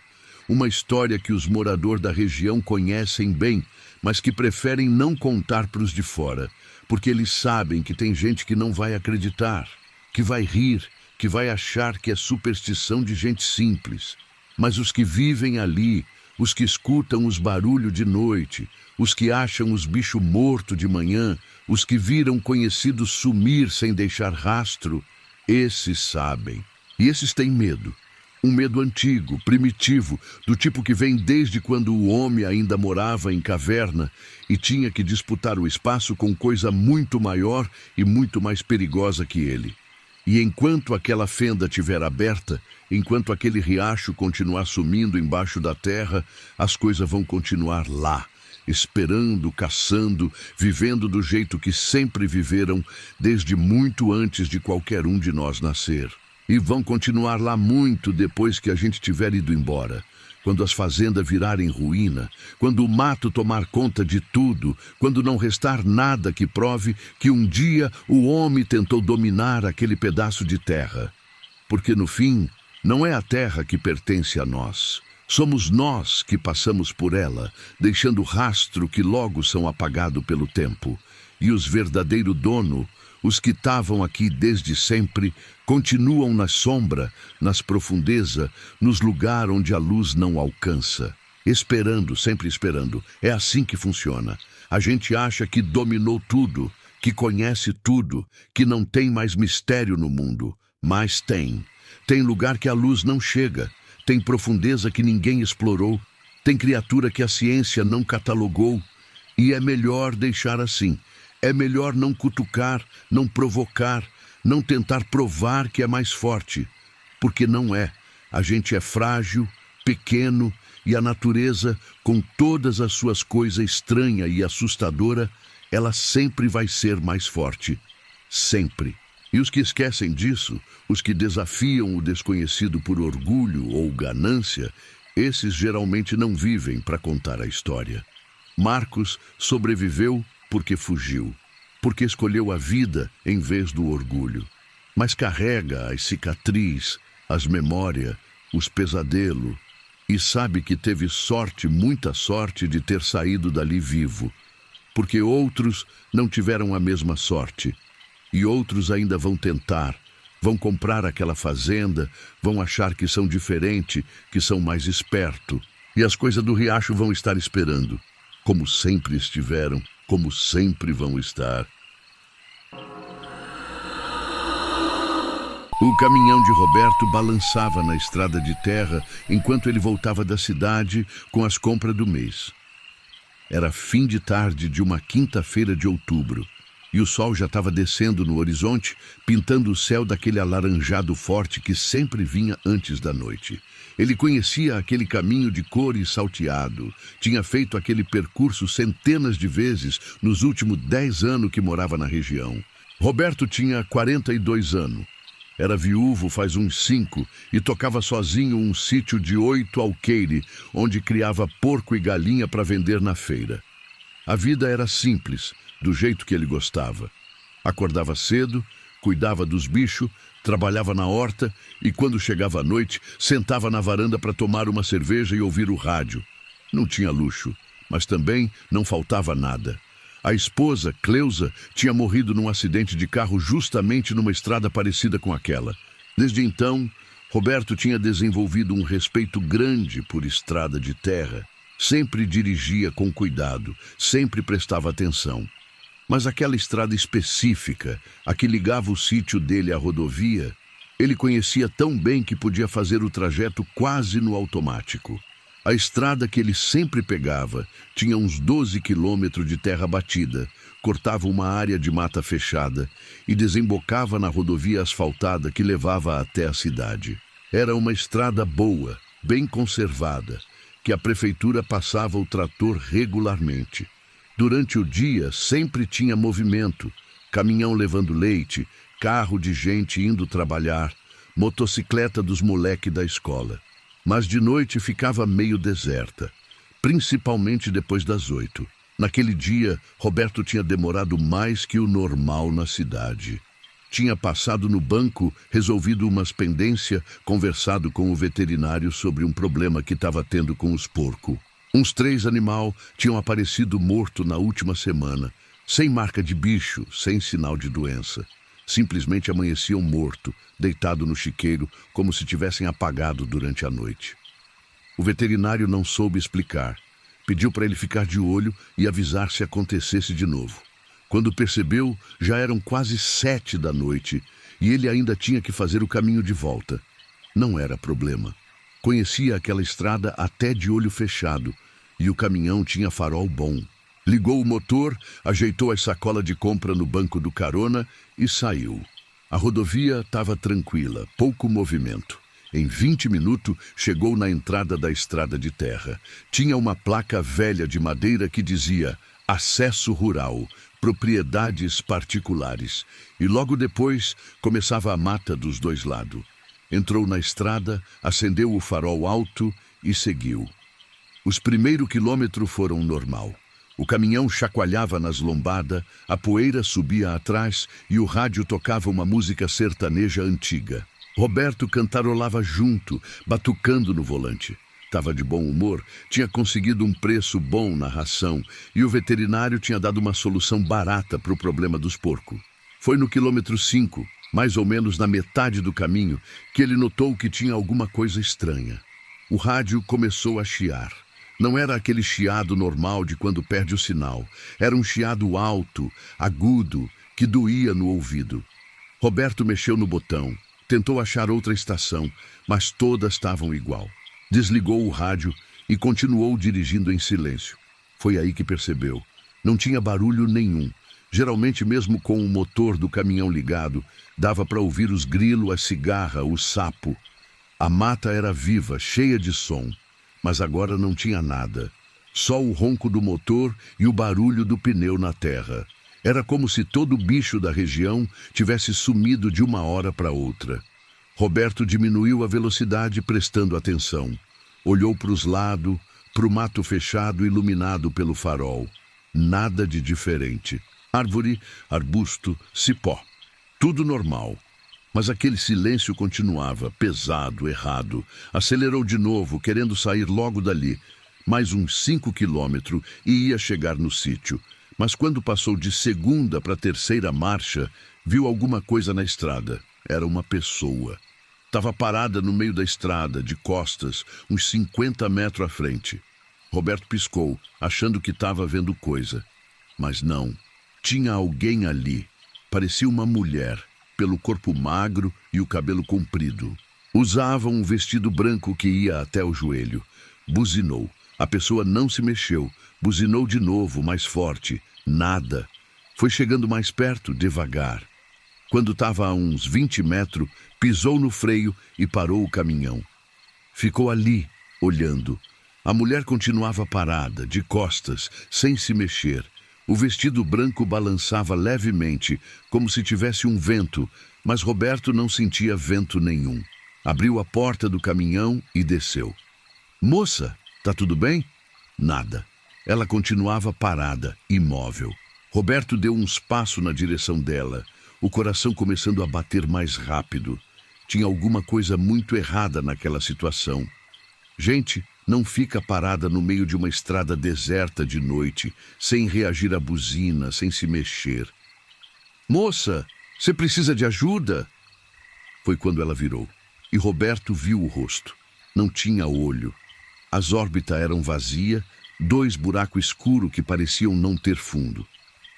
Uma história que os moradores da região conhecem bem, mas que preferem não contar para os de fora, porque eles sabem que tem gente que não vai acreditar, que vai rir, que vai achar que é superstição de gente simples. Mas os que vivem ali, os que escutam os barulhos de noite, os que acham os bichos mortos de manhã, os que viram conhecidos sumir sem deixar rastro, esses sabem. E esses têm medo. Um medo antigo, primitivo, do tipo que vem desde quando o homem ainda morava em caverna e tinha que disputar o espaço com coisa muito maior e muito mais perigosa que ele. E enquanto aquela fenda estiver aberta, enquanto aquele riacho continuar sumindo embaixo da terra, as coisas vão continuar lá, esperando, caçando, vivendo do jeito que sempre viveram desde muito antes de qualquer um de nós nascer. E vão continuar lá muito depois que a gente tiver ido embora. Quando as fazendas virarem ruína, quando o mato tomar conta de tudo, quando não restar nada que prove que um dia o homem tentou dominar aquele pedaço de terra. Porque no fim, Não é a terra que pertence a nós. Somos nós que passamos por ela, deixando rastro que logo são apagado pelo tempo. E os verdadeiros donos, os que estavam aqui desde sempre, continuam na sombra, nas profundezas, nos lugares onde a luz não alcança. Esperando, sempre esperando. É assim que funciona. A gente acha que dominou tudo, que conhece tudo, que não tem mais mistério no mundo. Mas tem. Tem lugar que a luz não chega. Tem profundeza que ninguém explorou. Tem criatura que a ciência não catalogou. E é melhor deixar assim. É melhor não cutucar, não provocar, não tentar provar que é mais forte. Porque não é. A gente é frágil, pequeno, e a natureza, com todas as suas coisas estranha e assustadora, ela sempre vai ser mais forte. Sempre. E os que esquecem disso, os que desafiam o desconhecido por orgulho ou ganância, esses geralmente não vivem para contar a história. Marcos sobreviveu porque fugiu, porque escolheu a vida em vez do orgulho. Mas carrega as cicatrizes, as memórias, os pesadelos, e sabe que teve sorte, muita sorte, de ter saído dali vivo, porque outros não tiveram a mesma sorte. E outros ainda vão tentar, vão comprar aquela fazenda, vão achar que são diferentes, que são mais espertos. E as coisas do riacho vão estar esperando, como sempre estiveram, como sempre vão estar. O caminhão de Roberto balançava na estrada de terra enquanto ele voltava da cidade com as compras do mês. Era fim de tarde de uma quinta-feira de outubro. E o sol já estava descendo no horizonte, pintando o céu daquele alaranjado forte que sempre vinha antes da noite. Ele conhecia aquele caminho de cor e salteado, tinha feito aquele percurso centenas de vezes nos últimos 10 anos que morava na região. Roberto tinha 42 anos, era viúvo faz uns 5 e tocava sozinho um sítio de 8 alqueires, onde criava porco e galinha para vender na feira. A vida era simples, do jeito que ele gostava. Acordava cedo, cuidava dos bichos, trabalhava na horta e, quando chegava a noite, sentava na varanda para tomar uma cerveja e ouvir o rádio. Não tinha luxo, mas também não faltava nada. A esposa, Cleusa, tinha morrido num acidente de carro justamente numa estrada parecida com aquela. Desde então, Roberto tinha desenvolvido um respeito grande por estrada de terra. Sempre dirigia com cuidado, sempre prestava atenção. Mas aquela estrada específica, a que ligava o sítio dele à rodovia, ele conhecia tão bem que podia fazer o trajeto quase no automático. A estrada que ele sempre pegava tinha uns 12 quilômetros de terra batida, cortava uma área de mata fechada e desembocava na rodovia asfaltada que levava até a cidade. Era uma estrada boa, bem conservada, que a prefeitura passava o trator regularmente. Durante o dia sempre tinha movimento, caminhão levando leite, carro de gente indo trabalhar, motocicleta dos moleques da escola. Mas de noite ficava meio deserta, principalmente depois das 8. Naquele dia, Roberto tinha demorado mais que o normal na cidade. Tinha passado no banco, resolvido umas pendências, conversado com o veterinário sobre um problema que estava tendo com os porcos. Uns 3 animais tinham aparecido mortos na última semana, sem marca de bicho, sem sinal de doença. Simplesmente amanheciam morto, deitado no chiqueiro, como se tivessem apagado durante a noite. O veterinário não soube explicar. Pediu para ele ficar de olho e avisar se acontecesse de novo. Quando percebeu, já eram quase 7 da noite e ele ainda tinha que fazer o caminho de volta. Não era problema. Conhecia aquela estrada até de olho fechado e o caminhão tinha farol bom. Ligou o motor, ajeitou as sacolas de compra no banco do carona e saiu. A rodovia estava tranquila, pouco movimento. Em 20 minutos, chegou na entrada da estrada de terra. Tinha uma placa velha de madeira que dizia Acesso Rural, Propriedades Particulares. E logo depois, começava a mata dos 2 lados. Entrou na estrada, acendeu o farol alto e seguiu. Os primeiros quilômetros foram normal. O caminhão chacoalhava nas lombadas, a poeira subia atrás e o rádio tocava uma música sertaneja antiga. Roberto cantarolava junto, batucando no volante. Estava de bom humor, tinha conseguido um preço bom na ração e o veterinário tinha dado uma solução barata para o problema dos porcos. Foi no quilômetro 5, mais ou menos na metade do caminho, que ele notou que tinha alguma coisa estranha. O rádio começou a chiar. Não era aquele chiado normal de quando perde o sinal. Era um chiado alto, agudo, que doía no ouvido. Roberto mexeu no botão, tentou achar outra estação, mas todas estavam igual. Desligou o rádio e continuou dirigindo em silêncio. Foi aí que percebeu. Não tinha barulho nenhum. Geralmente, mesmo com o motor do caminhão ligado, dava para ouvir os grilos, a cigarra, o sapo. A mata era viva, cheia de som, mas agora não tinha nada. Só o ronco do motor e o barulho do pneu na terra. Era como se todo bicho da região tivesse sumido de uma hora para outra. Roberto diminuiu a velocidade prestando atenção. Olhou para os lados, para o mato fechado iluminado pelo farol. Nada de diferente. Árvore, arbusto, cipó. Tudo normal. Mas aquele silêncio continuava, pesado, errado. Acelerou de novo, querendo sair logo dali. Mais uns 5 quilômetros e ia chegar no sítio. Mas quando passou de segunda para terceira marcha, viu alguma coisa na estrada. Era uma pessoa. Estava parada no meio da estrada, de costas, uns 50 metros à frente. Roberto piscou, achando que estava vendo coisa. Mas não. Tinha alguém ali. Parecia uma mulher, pelo corpo magro e o cabelo comprido. Usava um vestido branco que ia até o joelho. Buzinou. A pessoa não se mexeu. Buzinou de novo, mais forte. Nada. Foi chegando mais perto, devagar. Quando estava a uns 20 metros, pisou no freio e parou o caminhão. Ficou ali, olhando. A mulher continuava parada, de costas, sem se mexer. O vestido branco balançava levemente, como se tivesse um vento, mas Roberto não sentia vento nenhum. Abriu a porta do caminhão e desceu. Moça, tá tudo bem? Nada. Ela continuava parada, imóvel. Roberto deu uns passos na direção dela, o coração começando a bater mais rápido. Tinha alguma coisa muito errada naquela situação. Gente não fica parada no meio de uma estrada deserta de noite, sem reagir à buzina, sem se mexer. Moça, você precisa de ajuda? Foi quando ela virou. E Roberto viu o rosto. Não tinha olho. As órbitas eram vazias, 2 buracos escuros que pareciam não ter fundo.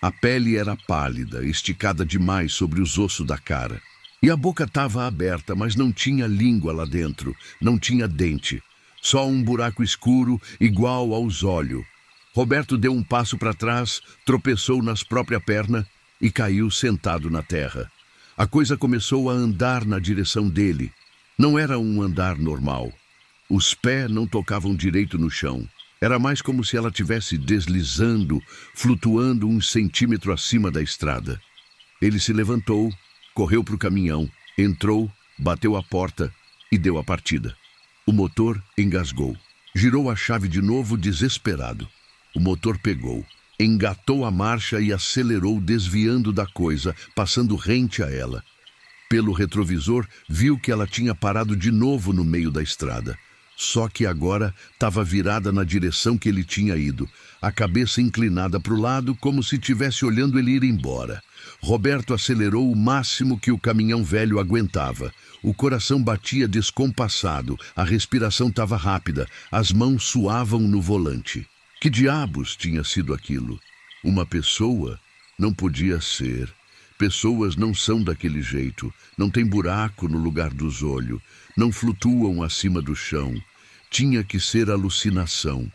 A pele era pálida, esticada demais sobre os ossos da cara. E a boca estava aberta, mas não tinha língua lá dentro, não tinha dente. Só um buraco escuro, igual aos olhos. Roberto deu um passo para trás, tropeçou nas próprias pernas e caiu sentado na terra. A coisa começou a andar na direção dele. Não era um andar normal. Os pés não tocavam direito no chão. Era mais como se ela estivesse deslizando, flutuando uns centímetros acima da estrada. Ele se levantou, correu para o caminhão, entrou, bateu a porta e deu a partida. O motor engasgou. Girou a chave de novo, desesperado. O motor pegou, engatou a marcha e acelerou, desviando da coisa, passando rente a ela. Pelo retrovisor, viu que ela tinha parado de novo no meio da estrada. Só que agora estava virada na direção que ele tinha ido, a cabeça inclinada para o lado, como se estivesse olhando ele ir embora. Roberto acelerou o máximo que o caminhão velho aguentava. O coração batia descompassado, a respiração estava rápida, as mãos suavam no volante. Que diabos tinha sido aquilo? Uma pessoa? Não podia ser. Pessoas não são daquele jeito, não tem buraco no lugar dos olhos, não flutuam acima do chão. Tinha que ser alucinação.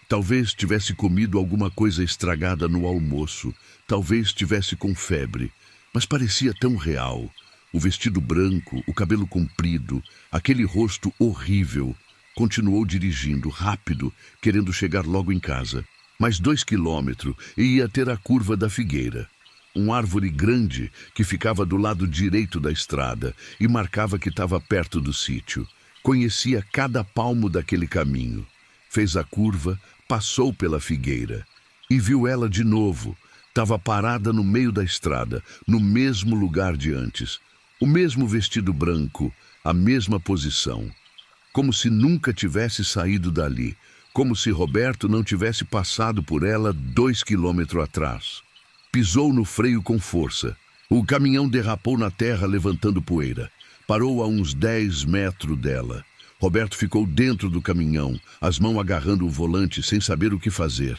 Talvez tivesse comido alguma coisa estragada no almoço, talvez tivesse com febre, mas parecia tão real. O vestido branco, o cabelo comprido, aquele rosto horrível. Continuou dirigindo, rápido, querendo chegar logo em casa. Mais 2 quilômetros e ia ter a curva da figueira. Uma árvore grande que ficava do lado direito da estrada e marcava que estava perto do sítio. Conhecia cada palmo daquele caminho. Fez a curva, passou pela figueira e viu ela de novo. Estava parada no meio da estrada, no mesmo lugar de antes. O mesmo vestido branco, a mesma posição, como se nunca tivesse saído dali, como se Roberto não tivesse passado por ela 2 quilômetros atrás. Pisou no freio com força. O caminhão derrapou na terra, levantando poeira. Parou a uns 10 metros dela. Roberto ficou dentro do caminhão, as mãos agarrando o volante sem saber o que fazer.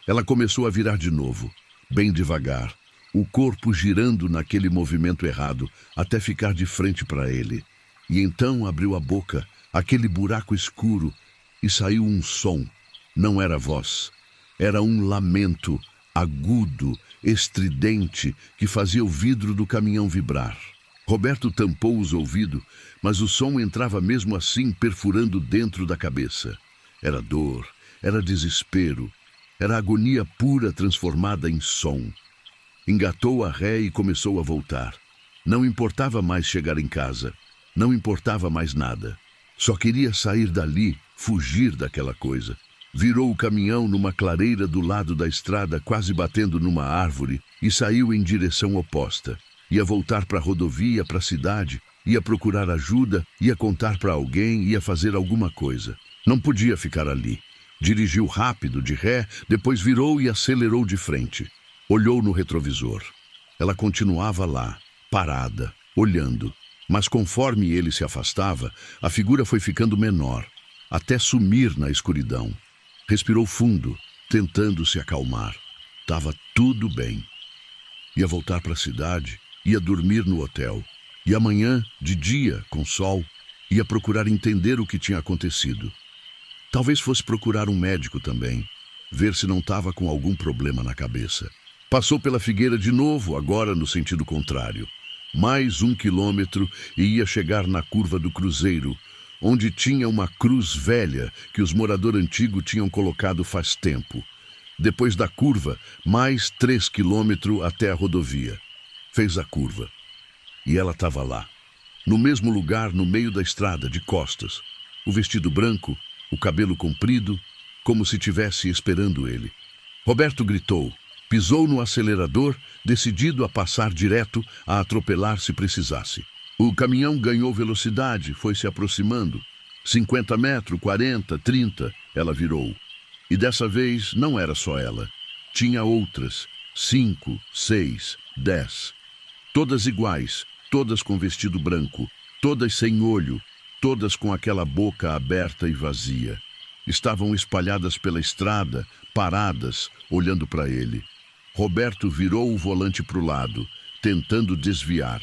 Ela começou a virar de novo, bem devagar, o corpo girando naquele movimento errado, até ficar de frente para ele. E então abriu a boca, aquele buraco escuro, e saiu um som. Não era voz, era um lamento agudo, estridente, que fazia o vidro do caminhão vibrar. Roberto tampou os ouvidos, mas o som entrava mesmo assim, perfurando dentro da cabeça. Era dor, era desespero, era agonia pura transformada em som. Engatou a ré e começou a voltar. Não importava mais chegar em casa, não importava mais nada. Só queria sair dali, fugir daquela coisa. Virou o caminhão numa clareira do lado da estrada, quase batendo numa árvore, e saiu em direção oposta. Ia voltar para a rodovia, para a cidade, ia procurar ajuda, ia contar para alguém, ia fazer alguma coisa. Não podia ficar ali. Dirigiu rápido, de ré, depois virou e acelerou de frente. Olhou no retrovisor. Ela continuava lá, parada, olhando. Mas conforme ele se afastava, a figura foi ficando menor, até sumir na escuridão. Respirou fundo, tentando se acalmar. Estava tudo bem. Ia voltar para a cidade, ia dormir no hotel. E amanhã, de dia, com sol, ia procurar entender o que tinha acontecido. Talvez fosse procurar um médico também, ver se não estava com algum problema na cabeça. Passou pela Figueira de novo, agora no sentido contrário. Mais 1 quilômetro e ia chegar na curva do Cruzeiro, onde tinha uma cruz velha que os moradores antigos tinham colocado faz tempo. Depois da curva, mais 3 quilômetros até a rodovia. Fez a curva. E ela estava lá, no mesmo lugar, no meio da estrada, de costas. O vestido branco, o cabelo comprido, como se estivesse esperando ele. Roberto gritou, pisou no acelerador, decidido a passar direto, a atropelar se precisasse. O caminhão ganhou velocidade, foi se aproximando. 50 metros, 40, 30, ela virou. E dessa vez não era só ela. Tinha outras, 5, 6, 10. Todas iguais, todas com vestido branco, todas sem olho, todas com aquela boca aberta e vazia. Estavam espalhadas pela estrada, paradas, olhando para ele. Roberto virou o volante para o lado, tentando desviar.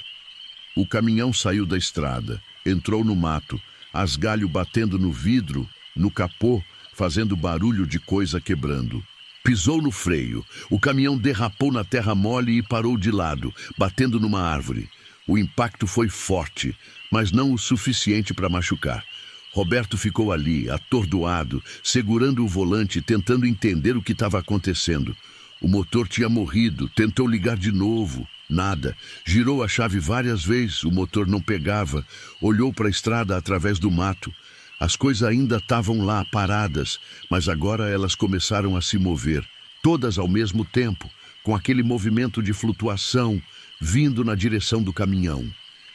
O caminhão saiu da estrada, entrou no mato, as galhos batendo no vidro, no capô, fazendo barulho de coisa quebrando. Pisou no freio, o caminhão derrapou na terra mole e parou de lado, batendo numa árvore. O impacto foi forte, mas não o suficiente para machucar. Roberto ficou ali, atordoado, segurando o volante, tentando entender o que estava acontecendo. O motor tinha morrido, tentou ligar de novo. Nada. Girou a chave várias vezes, o motor não pegava. Olhou para a estrada através do mato. As coisas ainda estavam lá, paradas, mas agora elas começaram a se mover, todas ao mesmo tempo, com aquele movimento de flutuação, vindo na direção do caminhão.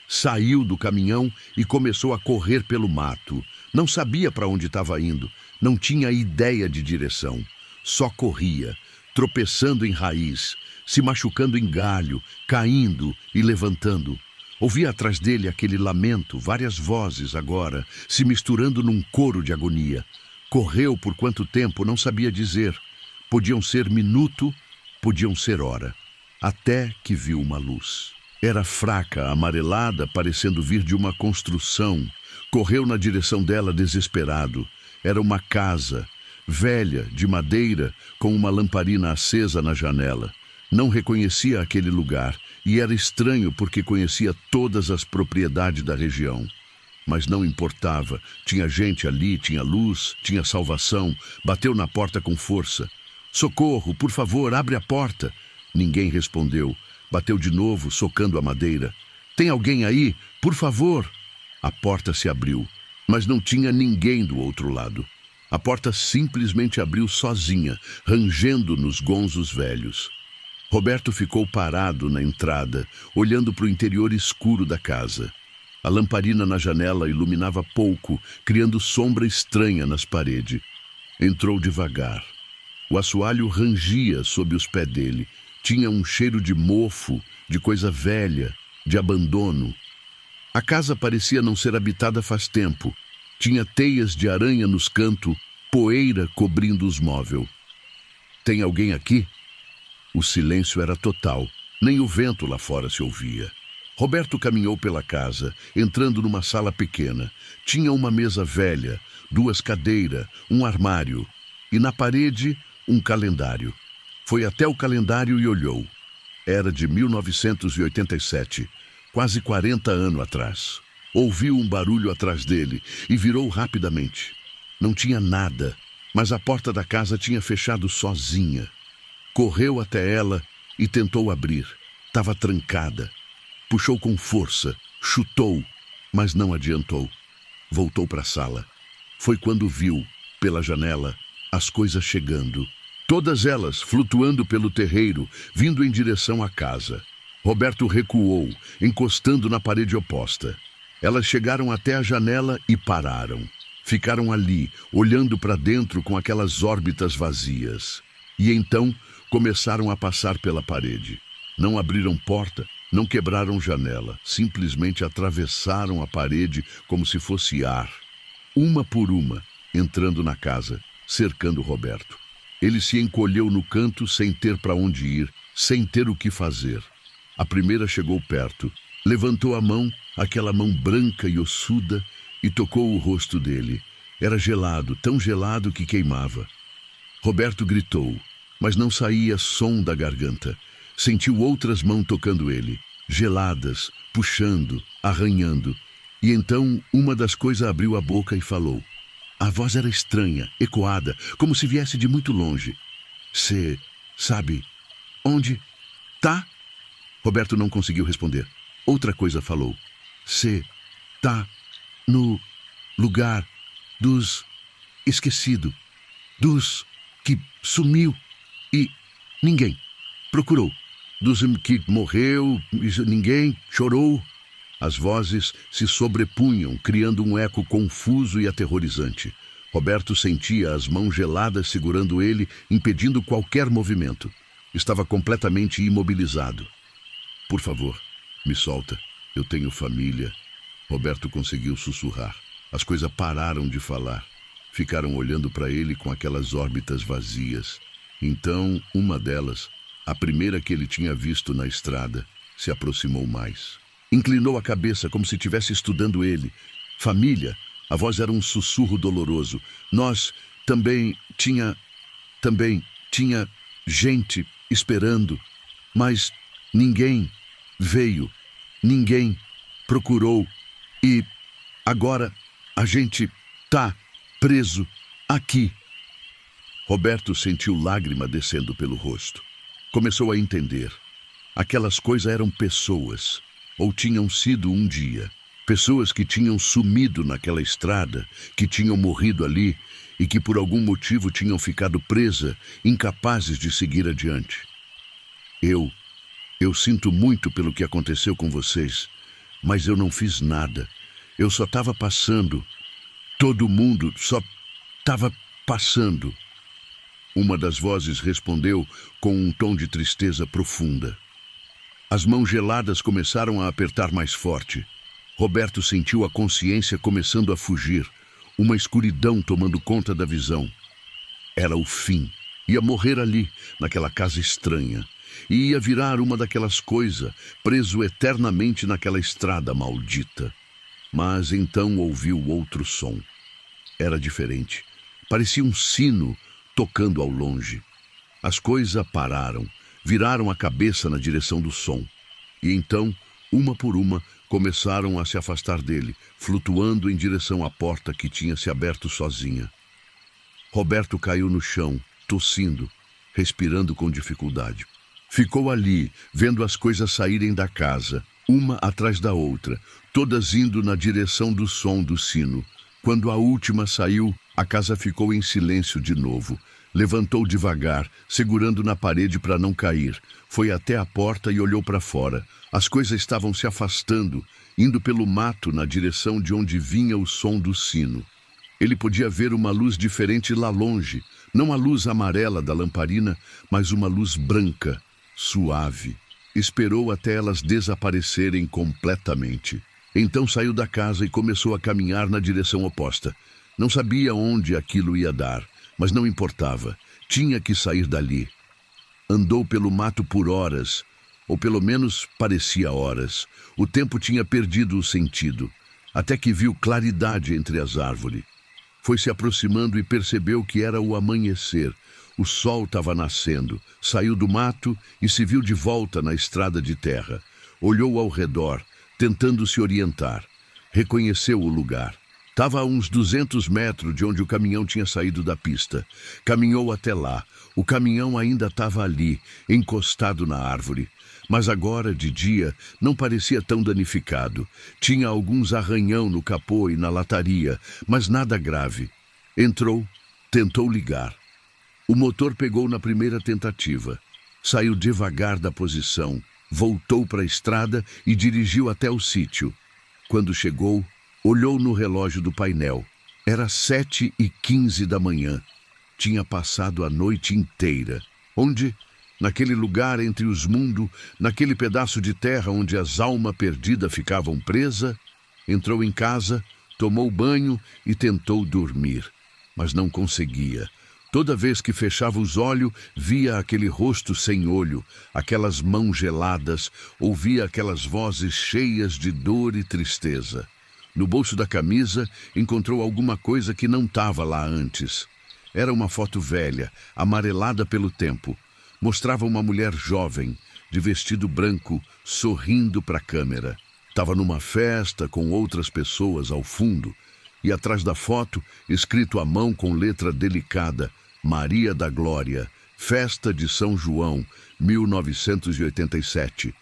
Saiu do caminhão e começou a correr pelo mato. Não sabia para onde estava indo, não tinha ideia de direção. Só corria, tropeçando em raiz, se machucando em galho, caindo e levantando. Ouvia atrás dele aquele lamento, várias vozes agora, se misturando num coro de agonia. Correu por quanto tempo, não sabia dizer. Podiam ser minuto, podiam ser hora. Até que viu uma luz. Era fraca, amarelada, parecendo vir de uma construção. Correu na direção dela desesperado. Era uma casa, velha, de madeira, com uma lamparina acesa na janela. Não reconhecia aquele lugar, e era estranho porque conhecia todas as propriedades da região. Mas não importava, tinha gente ali, tinha luz, tinha salvação. Bateu na porta com força. "Socorro, por favor, abre a porta." Ninguém respondeu. Bateu de novo, socando a madeira. "Tem alguém aí? Por favor." A porta se abriu, mas não tinha ninguém do outro lado. A porta simplesmente abriu sozinha, rangendo nos gonzos velhos. Roberto ficou parado na entrada, olhando para o interior escuro da casa. A lamparina na janela iluminava pouco, criando sombra estranha nas paredes. Entrou devagar. O assoalho rangia sob os pés dele. Tinha um cheiro de mofo, de coisa velha, de abandono. A casa parecia não ser habitada faz tempo. Tinha teias de aranha nos cantos, poeira cobrindo os móveis. Tem alguém aqui? O silêncio era total. Nem o vento lá fora se ouvia. Roberto caminhou pela casa, entrando numa sala pequena. Tinha uma mesa velha, 2 cadeiras, um armário. E na parede, um calendário. Foi até o calendário e olhou. Era de 1987, quase 40 anos atrás. Ouviu um barulho atrás dele e virou rapidamente. Não tinha nada, mas a porta da casa tinha fechado sozinha. Correu até ela e tentou abrir. Estava trancada. Puxou com força, chutou, mas não adiantou. Voltou para a sala. Foi quando viu, pela janela, as coisas chegando. Todas elas flutuando pelo terreiro, vindo em direção à casa. Roberto recuou, encostando na parede oposta. Elas chegaram até a janela e pararam. Ficaram ali, olhando para dentro com aquelas órbitas vazias. E então começaram a passar pela parede. Não abriram porta, não quebraram janela, simplesmente atravessaram a parede como se fosse ar. Uma por uma, entrando na casa, cercando Roberto. Ele se encolheu no canto sem ter para onde ir, sem ter o que fazer. A primeira chegou perto, levantou a mão, aquela mão branca e ossuda, e tocou o rosto dele. Era gelado, tão gelado que queimava. Roberto gritou, mas não saía som da garganta. Sentiu outras mãos tocando ele, geladas, puxando, arranhando. E então uma das coisas abriu a boca e falou. A voz era estranha, ecoada, como se viesse de muito longe. Cê sabe onde tá? Roberto não conseguiu responder. Outra coisa falou. Cê tá no lugar dos esquecido, dos que sumiu e ninguém procurou. Dos que morreu, ninguém chorou. As vozes se sobrepunham, criando um eco confuso e aterrorizante. Roberto sentia as mãos geladas segurando ele, impedindo qualquer movimento. Estava completamente imobilizado. Por favor, me solta. Eu tenho família. Roberto conseguiu sussurrar. As coisas pararam de falar. Ficaram olhando para ele com aquelas órbitas vazias. Então, uma delas, a primeira que ele tinha visto na estrada, se aproximou mais. Inclinou a cabeça como se estivesse estudando ele. Família, a voz era um sussurro doloroso. Nós também tinha gente esperando, mas ninguém veio, ninguém procurou e agora a gente tá preso aqui. Roberto sentiu lágrima descendo pelo rosto. Começou a entender. Aquelas coisas eram pessoas, ou tinham sido um dia. Pessoas que tinham sumido naquela estrada, que tinham morrido ali e que por algum motivo tinham ficado presas, incapazes de seguir adiante. Eu sinto muito pelo que aconteceu com vocês, mas eu não fiz nada. Eu só estava passando. Todo mundo só estava passando. Uma das vozes respondeu com um tom de tristeza profunda. As mãos geladas começaram a apertar mais forte. Roberto sentiu a consciência começando a fugir, uma escuridão tomando conta da visão. Era o fim. Ia morrer ali, naquela casa estranha. E ia virar uma daquelas coisas, preso eternamente naquela estrada maldita. Mas então ouviu outro som. Era diferente. Parecia um sino tocando ao longe. As coisas pararam, viraram a cabeça na direção do som. E então, uma por uma, começaram a se afastar dele, flutuando em direção à porta que tinha se aberto sozinha. Roberto caiu no chão, tossindo, respirando com dificuldade. Ficou ali, vendo as coisas saírem da casa, uma atrás da outra, todas indo na direção do som do sino. Quando a última saiu, a casa ficou em silêncio de novo. Levantou devagar, segurando na parede para não cair. Foi até a porta e olhou para fora. As coisas estavam se afastando, indo pelo mato na direção de onde vinha o som do sino. Ele podia ver uma luz diferente lá longe, não a luz amarela da lamparina, mas uma luz branca, suave. Esperou até elas desaparecerem completamente. Então saiu da casa e começou a caminhar na direção oposta. Não sabia onde aquilo ia dar, mas não importava. Tinha que sair dali. Andou pelo mato por horas, ou pelo menos parecia horas. O tempo tinha perdido o sentido, até que viu claridade entre as árvores. Foi se aproximando e percebeu que era o amanhecer. O sol estava nascendo. Saiu do mato e se viu de volta na estrada de terra. Olhou ao redor, tentando se orientar. Reconheceu o lugar. Estava a uns 200 metros de onde o caminhão tinha saído da pista. Caminhou até lá. O caminhão ainda estava ali, encostado na árvore. Mas agora, de dia, não parecia tão danificado. Tinha alguns arranhão no capô e na lataria, mas nada grave. Entrou, tentou ligar. O motor pegou na primeira tentativa. Saiu devagar da posição, voltou para a estrada e dirigiu até o sítio. Quando chegou, olhou no relógio do painel. Era 7h15 da manhã. Tinha passado a noite inteira. Onde? Naquele lugar entre os mundos, naquele pedaço de terra onde as almas perdidas ficavam presas. Entrou em casa, tomou banho e tentou dormir. Mas não conseguia. Toda vez que fechava os olhos, via aquele rosto sem olho, aquelas mãos geladas, ouvia aquelas vozes cheias de dor e tristeza. No bolso da camisa, encontrou alguma coisa que não estava lá antes. Era uma foto velha, amarelada pelo tempo. Mostrava uma mulher jovem, de vestido branco, sorrindo para a câmera. Estava numa festa com outras pessoas ao fundo. E atrás da foto, escrito à mão com letra delicada, Maria da Glória, Festa de São João, 1987.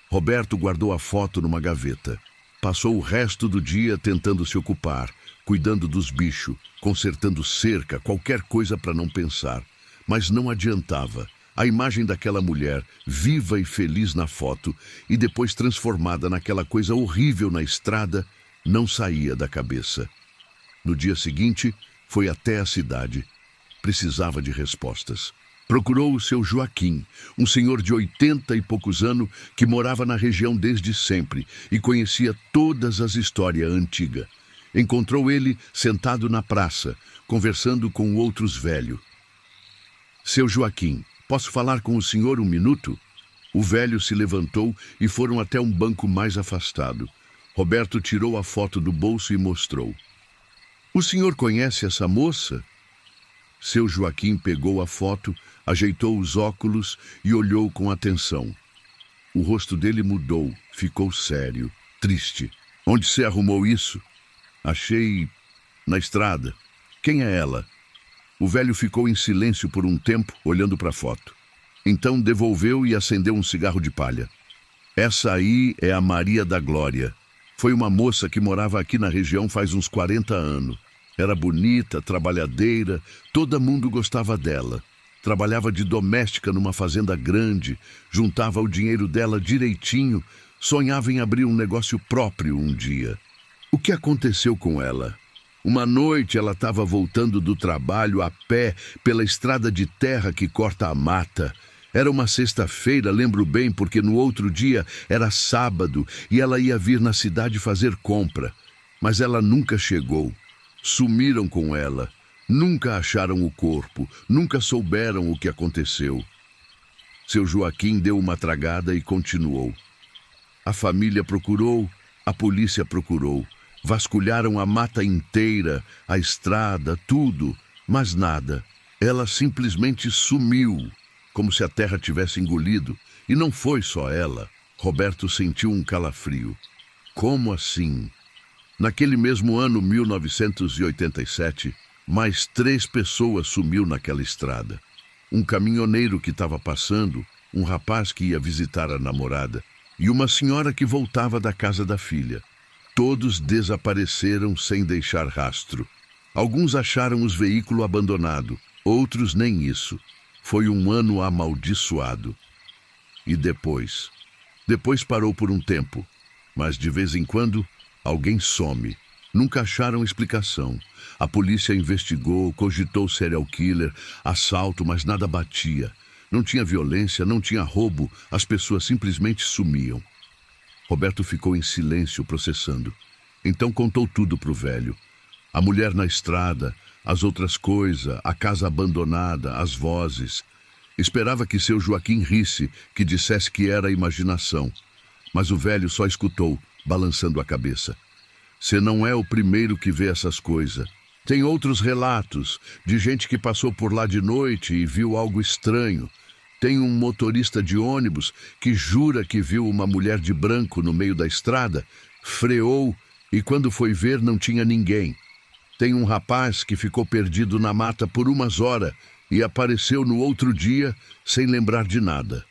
Roberto guardou a foto numa gaveta. Passou o resto do dia tentando se ocupar, cuidando dos bichos, consertando cerca, qualquer coisa para não pensar. Mas não adiantava. A imagem daquela mulher, viva e feliz na foto, e depois transformada naquela coisa horrível na estrada, não saía da cabeça. No dia seguinte, foi até a cidade. Precisava de respostas. Procurou o seu Joaquim, um senhor de 80 e poucos anos que morava na região desde sempre e conhecia todas as histórias antigas. Encontrou ele sentado na praça, conversando com outros velhos. Seu Joaquim, posso falar com o senhor um minuto? O velho se levantou e foram até um banco mais afastado. Roberto tirou a foto do bolso e mostrou. O senhor conhece essa moça? Seu Joaquim pegou a foto, ajeitou os óculos e olhou com atenção. O rosto dele mudou, ficou sério, triste. Onde você arrumou isso? Achei na estrada. Quem é ela? O velho ficou em silêncio por um tempo, olhando para a foto. Então devolveu e acendeu um cigarro de palha. Essa aí é a Maria da Glória. Foi uma moça que morava aqui na região faz uns 40 anos. Era bonita, trabalhadeira, todo mundo gostava dela. Trabalhava de doméstica numa fazenda grande, juntava o dinheiro dela direitinho, sonhava em abrir um negócio próprio um dia. O que aconteceu com ela? Uma noite ela estava voltando do trabalho a pé pela estrada de terra que corta a mata. Era uma sexta-feira, lembro bem, porque no outro dia era sábado e ela ia vir na cidade fazer compra. Mas ela nunca chegou. Sumiram com ela. Nunca acharam o corpo, nunca souberam o que aconteceu. Seu Joaquim deu uma tragada e continuou. A família procurou, a polícia procurou. Vasculharam a mata inteira, a estrada, tudo, mas nada. Ela simplesmente sumiu, como se a terra tivesse engolido. E não foi só ela. Roberto sentiu um calafrio. Como assim? Naquele mesmo ano, 1987, mais 3 pessoas sumiu naquela estrada. Um caminhoneiro que estava passando, um rapaz que ia visitar a namorada e uma senhora que voltava da casa da filha. Todos desapareceram sem deixar rastro. Alguns acharam os veículos abandonados, Outros nem isso. Foi um ano amaldiçoado. E depois? Depois parou por um tempo, mas de vez em quando alguém some. Nunca acharam explicação. A polícia investigou, cogitou serial killer, assalto, mas nada batia. Não tinha violência, não tinha roubo, as pessoas simplesmente sumiam. Roberto ficou em silêncio processando. Então contou tudo pro velho. A mulher na estrada, as outras coisas, a casa abandonada, as vozes. Esperava que seu Joaquim risse, que dissesse que era imaginação. Mas o velho só escutou, balançando a cabeça. Você não é o primeiro que vê essas coisas. Tem outros relatos de gente que passou por lá de noite e viu algo estranho. Tem um motorista de ônibus que jura que viu uma mulher de branco no meio da estrada, freou e quando foi ver não tinha ninguém. Tem um rapaz que ficou perdido na mata por umas horas e apareceu no outro dia sem lembrar de nada.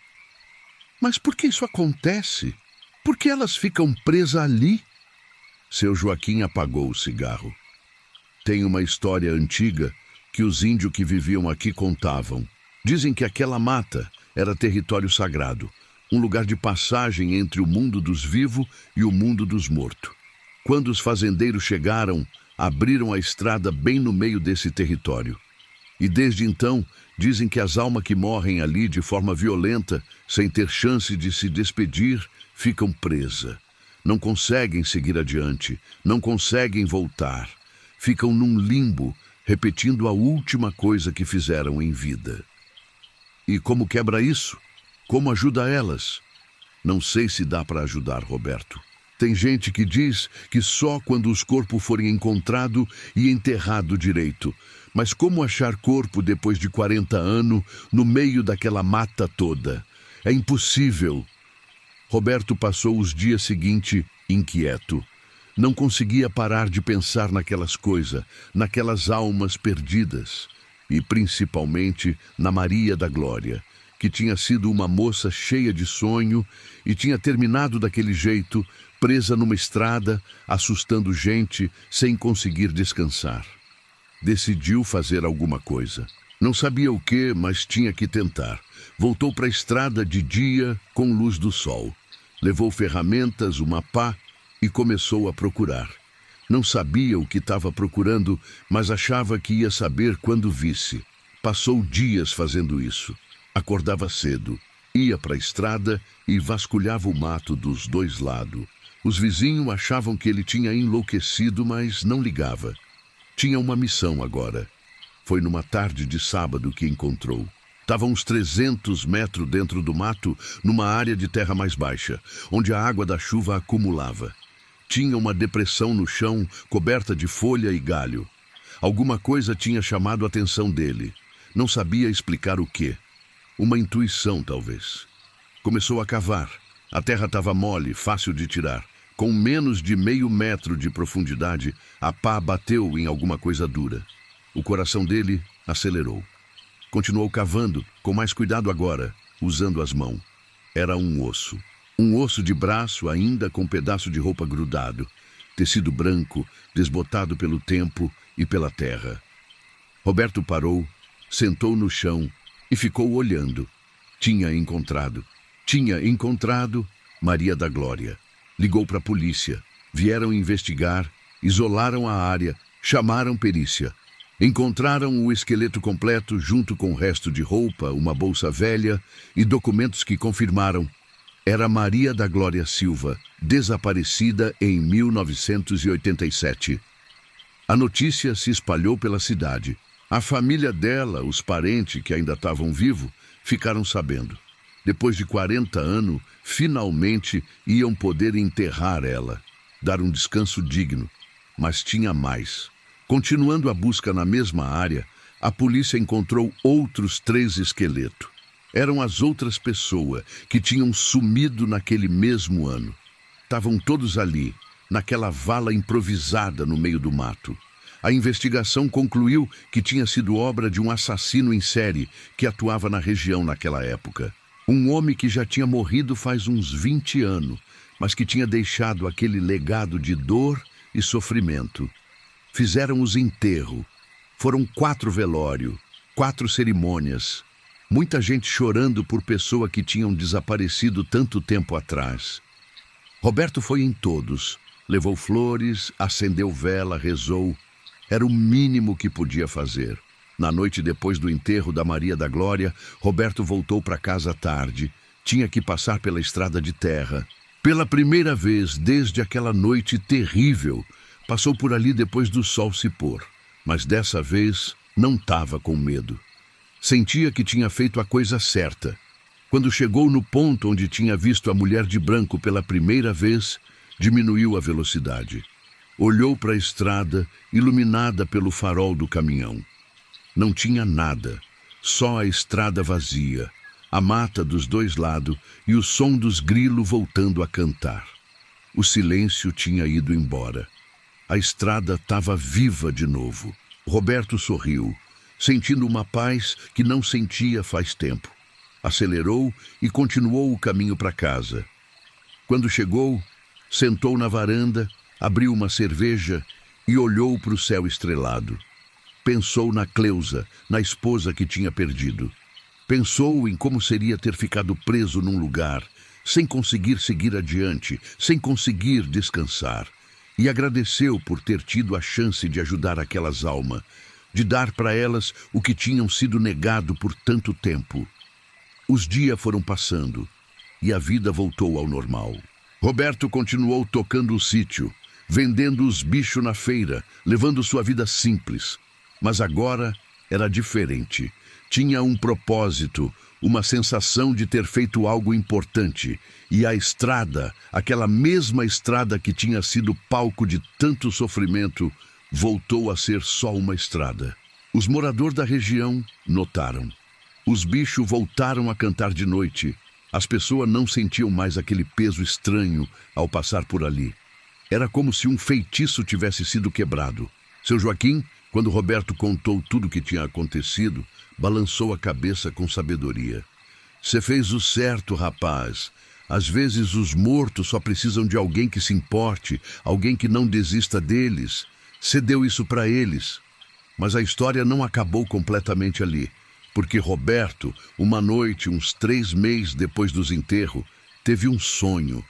Mas por que isso acontece? Por que elas ficam presas ali? Seu Joaquim apagou o cigarro. Tem uma história antiga que os índios que viviam aqui contavam. Dizem que aquela mata era território sagrado, um lugar de passagem entre o mundo dos vivos e o mundo dos mortos. Quando os fazendeiros chegaram, abriram a estrada bem no meio desse território. E desde então, dizem que as almas que morrem ali de forma violenta, sem ter chance de se despedir, ficam presas. Não conseguem seguir adiante, não conseguem voltar. Ficam num limbo, repetindo a última coisa que fizeram em vida. E como quebra isso? Como ajuda elas? Não sei se dá para ajudar, Roberto. Tem gente que diz que só quando os corpos forem encontrados e enterrados direito. Mas como achar corpo depois de 40 anos no meio daquela mata toda? É impossível. Roberto passou os dias seguintes inquieto. Não conseguia parar de pensar naquelas coisas, naquelas almas perdidas. E principalmente na Maria da Glória, que tinha sido uma moça cheia de sonho e tinha terminado daquele jeito, presa numa estrada, assustando gente sem conseguir descansar. Decidiu fazer alguma coisa. Não sabia o que, mas tinha que tentar. Voltou para a estrada de dia com luz do sol. Levou ferramentas, uma pá e começou a procurar. Não sabia o que estava procurando, mas achava que ia saber quando visse. Passou dias fazendo isso. Acordava cedo, ia para a estrada e vasculhava o mato dos dois lados. Os vizinhos achavam que ele tinha enlouquecido, mas não ligava. Tinha uma missão agora. Foi numa tarde de sábado que encontrou. Estava uns 300 metros dentro do mato, numa área de terra mais baixa, onde a água da chuva acumulava. Tinha uma depressão no chão, coberta de folha e galho. Alguma coisa tinha chamado a atenção dele. Não sabia explicar o quê. Uma intuição, talvez. Começou a cavar. A terra estava mole, fácil de tirar. Com menos de meio metro de profundidade, a pá bateu em alguma coisa dura. O coração dele acelerou. Continuou cavando, com mais cuidado agora, usando as mãos. Era um osso. Um osso de braço ainda com um pedaço de roupa grudado. Tecido branco, desbotado pelo tempo e pela terra. Roberto parou, sentou no chão e ficou olhando. Tinha encontrado Maria da Glória. Ligou para a polícia. Vieram investigar, isolaram a área, chamaram perícia. Encontraram o esqueleto completo junto com o resto de roupa, uma bolsa velha e documentos que confirmaram. Era Maria da Glória Silva, desaparecida em 1987. A notícia se espalhou pela cidade. A família dela, os parentes que ainda estavam vivos, ficaram sabendo. Depois de 40 anos, finalmente iam poder enterrar ela, dar um descanso digno. Mas tinha mais. Continuando a busca na mesma área, a polícia encontrou outros 3 esqueletos. Eram as outras pessoas que tinham sumido naquele mesmo ano. Estavam todos ali, naquela vala improvisada no meio do mato. A investigação concluiu que tinha sido obra de um assassino em série que atuava na região naquela época. Um homem que já tinha morrido faz uns 20 anos, mas que tinha deixado aquele legado de dor e sofrimento. Fizeram os enterros. Foram 4 velórios, 4 cerimônias. Muita gente chorando por pessoa que tinham desaparecido tanto tempo atrás. Roberto foi em todos. Levou flores, acendeu vela, rezou. Era o mínimo que podia fazer. Na noite depois do enterro da Maria da Glória, Roberto voltou para casa tarde. Tinha que passar pela estrada de terra. Pela primeira vez desde aquela noite terrível, passou por ali depois do sol se pôr. Mas dessa vez não estava com medo. Sentia que tinha feito a coisa certa. Quando chegou no ponto onde tinha visto a mulher de branco pela primeira vez, diminuiu a velocidade. Olhou para a estrada, iluminada pelo farol do caminhão. Não tinha nada, só a estrada vazia, a mata dos dois lados e o som dos grilos voltando a cantar. O silêncio tinha ido embora. A estrada estava viva de novo. Roberto sorriu, sentindo uma paz que não sentia faz tempo. Acelerou e continuou o caminho para casa. Quando chegou, sentou na varanda, abriu uma cerveja e olhou para o céu estrelado. Pensou na Cleusa, na esposa que tinha perdido. Pensou em como seria ter ficado preso num lugar, sem conseguir seguir adiante, sem conseguir descansar. E agradeceu por ter tido a chance de ajudar aquelas almas, de dar para elas o que tinham sido negado por tanto tempo. Os dias foram passando e a vida voltou ao normal. Roberto continuou tocando o sítio, vendendo os bichos na feira, levando sua vida simples. Mas agora era diferente. Tinha um propósito, uma sensação de ter feito algo importante. E a estrada, aquela mesma estrada que tinha sido palco de tanto sofrimento, voltou a ser só uma estrada. Os moradores da região notaram. Os bichos voltaram a cantar de noite. As pessoas não sentiam mais aquele peso estranho ao passar por ali. Era como se um feitiço tivesse sido quebrado. Seu Joaquim, quando Roberto contou tudo o que tinha acontecido, balançou a cabeça com sabedoria. Você fez o certo, rapaz. Às vezes os mortos só precisam de alguém que se importe, alguém que não desista deles. Você deu isso para eles. Mas a história não acabou completamente ali. Porque Roberto, uma noite, uns 3 meses depois dos enterros, teve um sonho.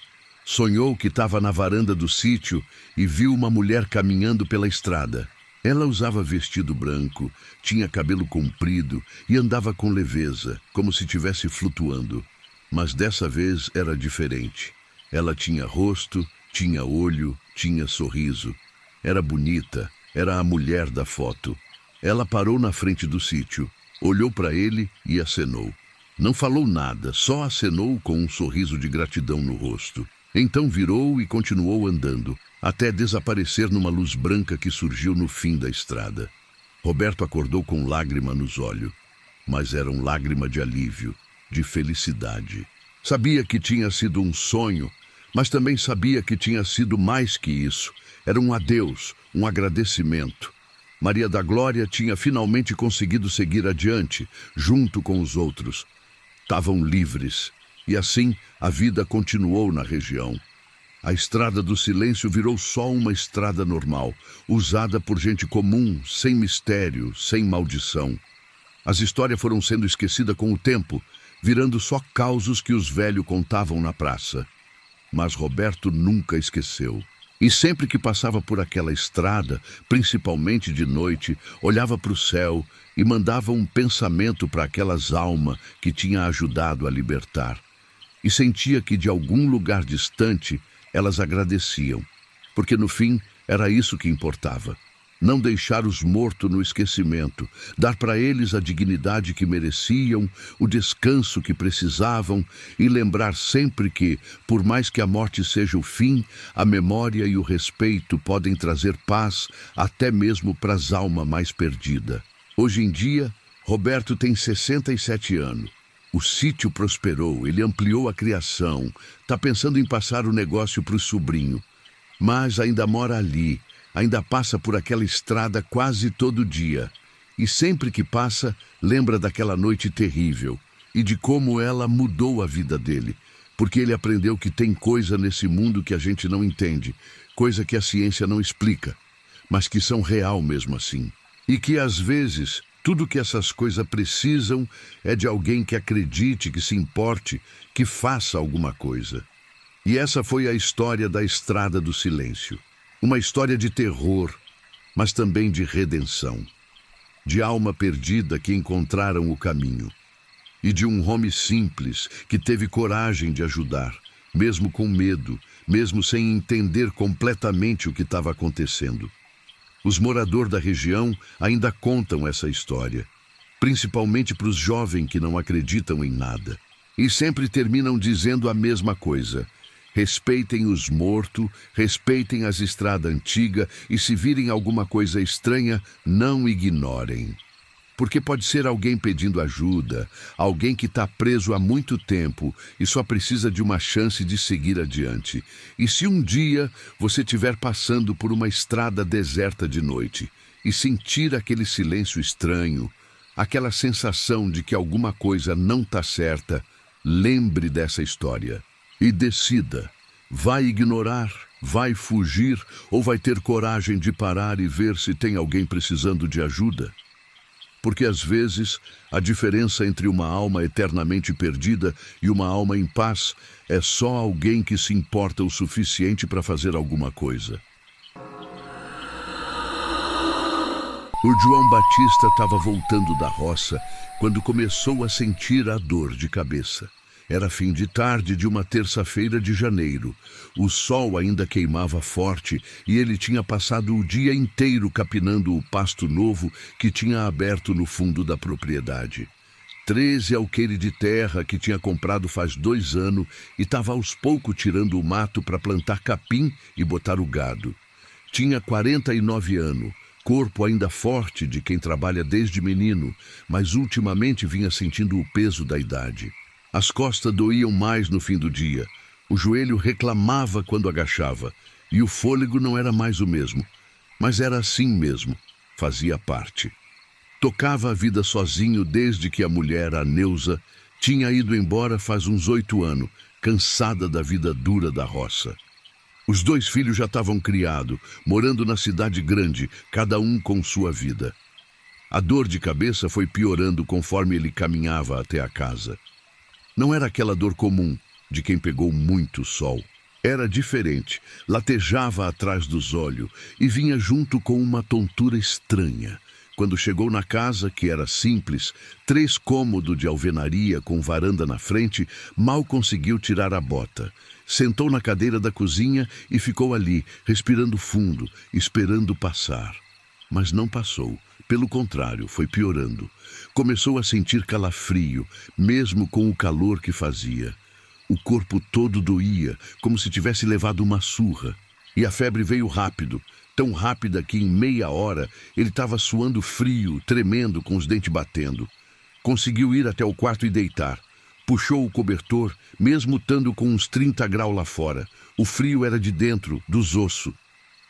Sonhou que estava na varanda do sítio e viu uma mulher caminhando pela estrada. Ela usava vestido branco, tinha cabelo comprido e andava com leveza, como se estivesse flutuando. Mas dessa vez era diferente. Ela tinha rosto, tinha olho, tinha sorriso. Era bonita, era a mulher da foto. Ela parou na frente do sítio. Olhou para ele e acenou. Não falou nada, só acenou com um sorriso de gratidão no rosto. Então virou e continuou andando, até desaparecer numa luz branca que surgiu no fim da estrada. Roberto acordou com lágrima nos olhos, mas eram lágrima de alívio, de felicidade. Sabia que tinha sido um sonho, mas também sabia que tinha sido mais que isso. Era um adeus, um agradecimento. Maria da Glória tinha finalmente conseguido seguir adiante, junto com os outros. Estavam livres, e assim a vida continuou na região. A estrada do silêncio virou só uma estrada normal, usada por gente comum, sem mistério, sem maldição. As histórias foram sendo esquecidas com o tempo, virando só causos que os velhos contavam na praça. Mas Roberto nunca esqueceu. E sempre que passava por aquela estrada, principalmente de noite, olhava para o céu e mandava um pensamento para aquelas almas que tinha ajudado a libertar. E sentia que de algum lugar distante elas agradeciam, porque no fim era isso que importava. Não deixar os mortos no esquecimento, dar para eles a dignidade que mereciam, o descanso que precisavam e lembrar sempre que, por mais que a morte seja o fim, a memória e o respeito podem trazer paz até mesmo para as almas mais perdidas. Hoje em dia, Roberto tem 67 anos. O sítio prosperou, ele ampliou a criação, está pensando em passar o negócio para o sobrinho, mas ainda mora ali. Ainda passa por aquela estrada quase todo dia. E sempre que passa, lembra daquela noite terrível e de como ela mudou a vida dele. Porque ele aprendeu que tem coisa nesse mundo que a gente não entende, coisa que a ciência não explica, mas que são real mesmo assim. E que às vezes Tudo que essas coisas precisam é de alguém que acredite, que se importe, que faça alguma coisa. E essa foi a história da Estrada do Silêncio. Uma história de terror, mas também de redenção. De alma perdida que encontraram o caminho. E de um homem simples que teve coragem de ajudar, mesmo com medo, mesmo sem entender completamente o que estava acontecendo. Os moradores da região ainda contam essa história, principalmente para os jovens que não acreditam em nada. E sempre terminam dizendo a mesma coisa: respeitem os mortos, respeitem as estradas antigas e se virem alguma coisa estranha, não ignorem. Porque pode ser alguém pedindo ajuda, alguém que está preso há muito tempo e só precisa de uma chance de seguir adiante. E se um dia você estiver passando por uma estrada deserta de noite e sentir aquele silêncio estranho, aquela sensação de que alguma coisa não está certa, lembre dessa história e decida. Vai ignorar, vai fugir ou vai ter coragem de parar e ver se tem alguém precisando de ajuda? Porque às vezes a diferença entre uma alma eternamente perdida e uma alma em paz é só alguém que se importa o suficiente para fazer alguma coisa. O João Batista estava voltando da roça quando começou a sentir a dor de cabeça. Era fim de tarde de uma terça-feira de janeiro. O sol ainda queimava forte e ele tinha passado o dia inteiro capinando o pasto novo que tinha aberto no fundo da propriedade. 13 alqueires de terra que tinha comprado faz 2 anos e estava aos poucos tirando o mato para plantar capim e botar o gado. Tinha 49 anos, corpo ainda forte de quem trabalha desde menino, mas ultimamente vinha sentindo o peso da idade. As costas doíam mais no fim do dia, o joelho reclamava quando agachava, e o fôlego não era mais o mesmo. Mas era assim mesmo, fazia parte. Tocava a vida sozinho desde que a mulher, a Neuza, tinha ido embora faz uns 8 anos, cansada da vida dura da roça. Os 2 filhos já estavam criados, morando na cidade grande, cada um com sua vida. A dor de cabeça foi piorando conforme ele caminhava até a casa. Não era aquela dor comum de quem pegou muito sol. Era diferente, latejava atrás dos olhos e vinha junto com uma tontura estranha. Quando chegou na casa, que era simples, 3 cômodos de alvenaria com varanda na frente, mal conseguiu tirar a bota. Sentou na cadeira da cozinha e ficou ali, respirando fundo, esperando passar. Mas não passou. Pelo contrário, foi piorando. Começou a sentir calafrio, mesmo com o calor que fazia. O corpo todo doía, como se tivesse levado uma surra. E a febre veio rápido, tão rápida que em meia hora ele estava suando frio, tremendo, com os dentes batendo. Conseguiu ir até o quarto e deitar. Puxou o cobertor, mesmo estando com uns 30 graus lá fora. O frio era de dentro, dos ossos.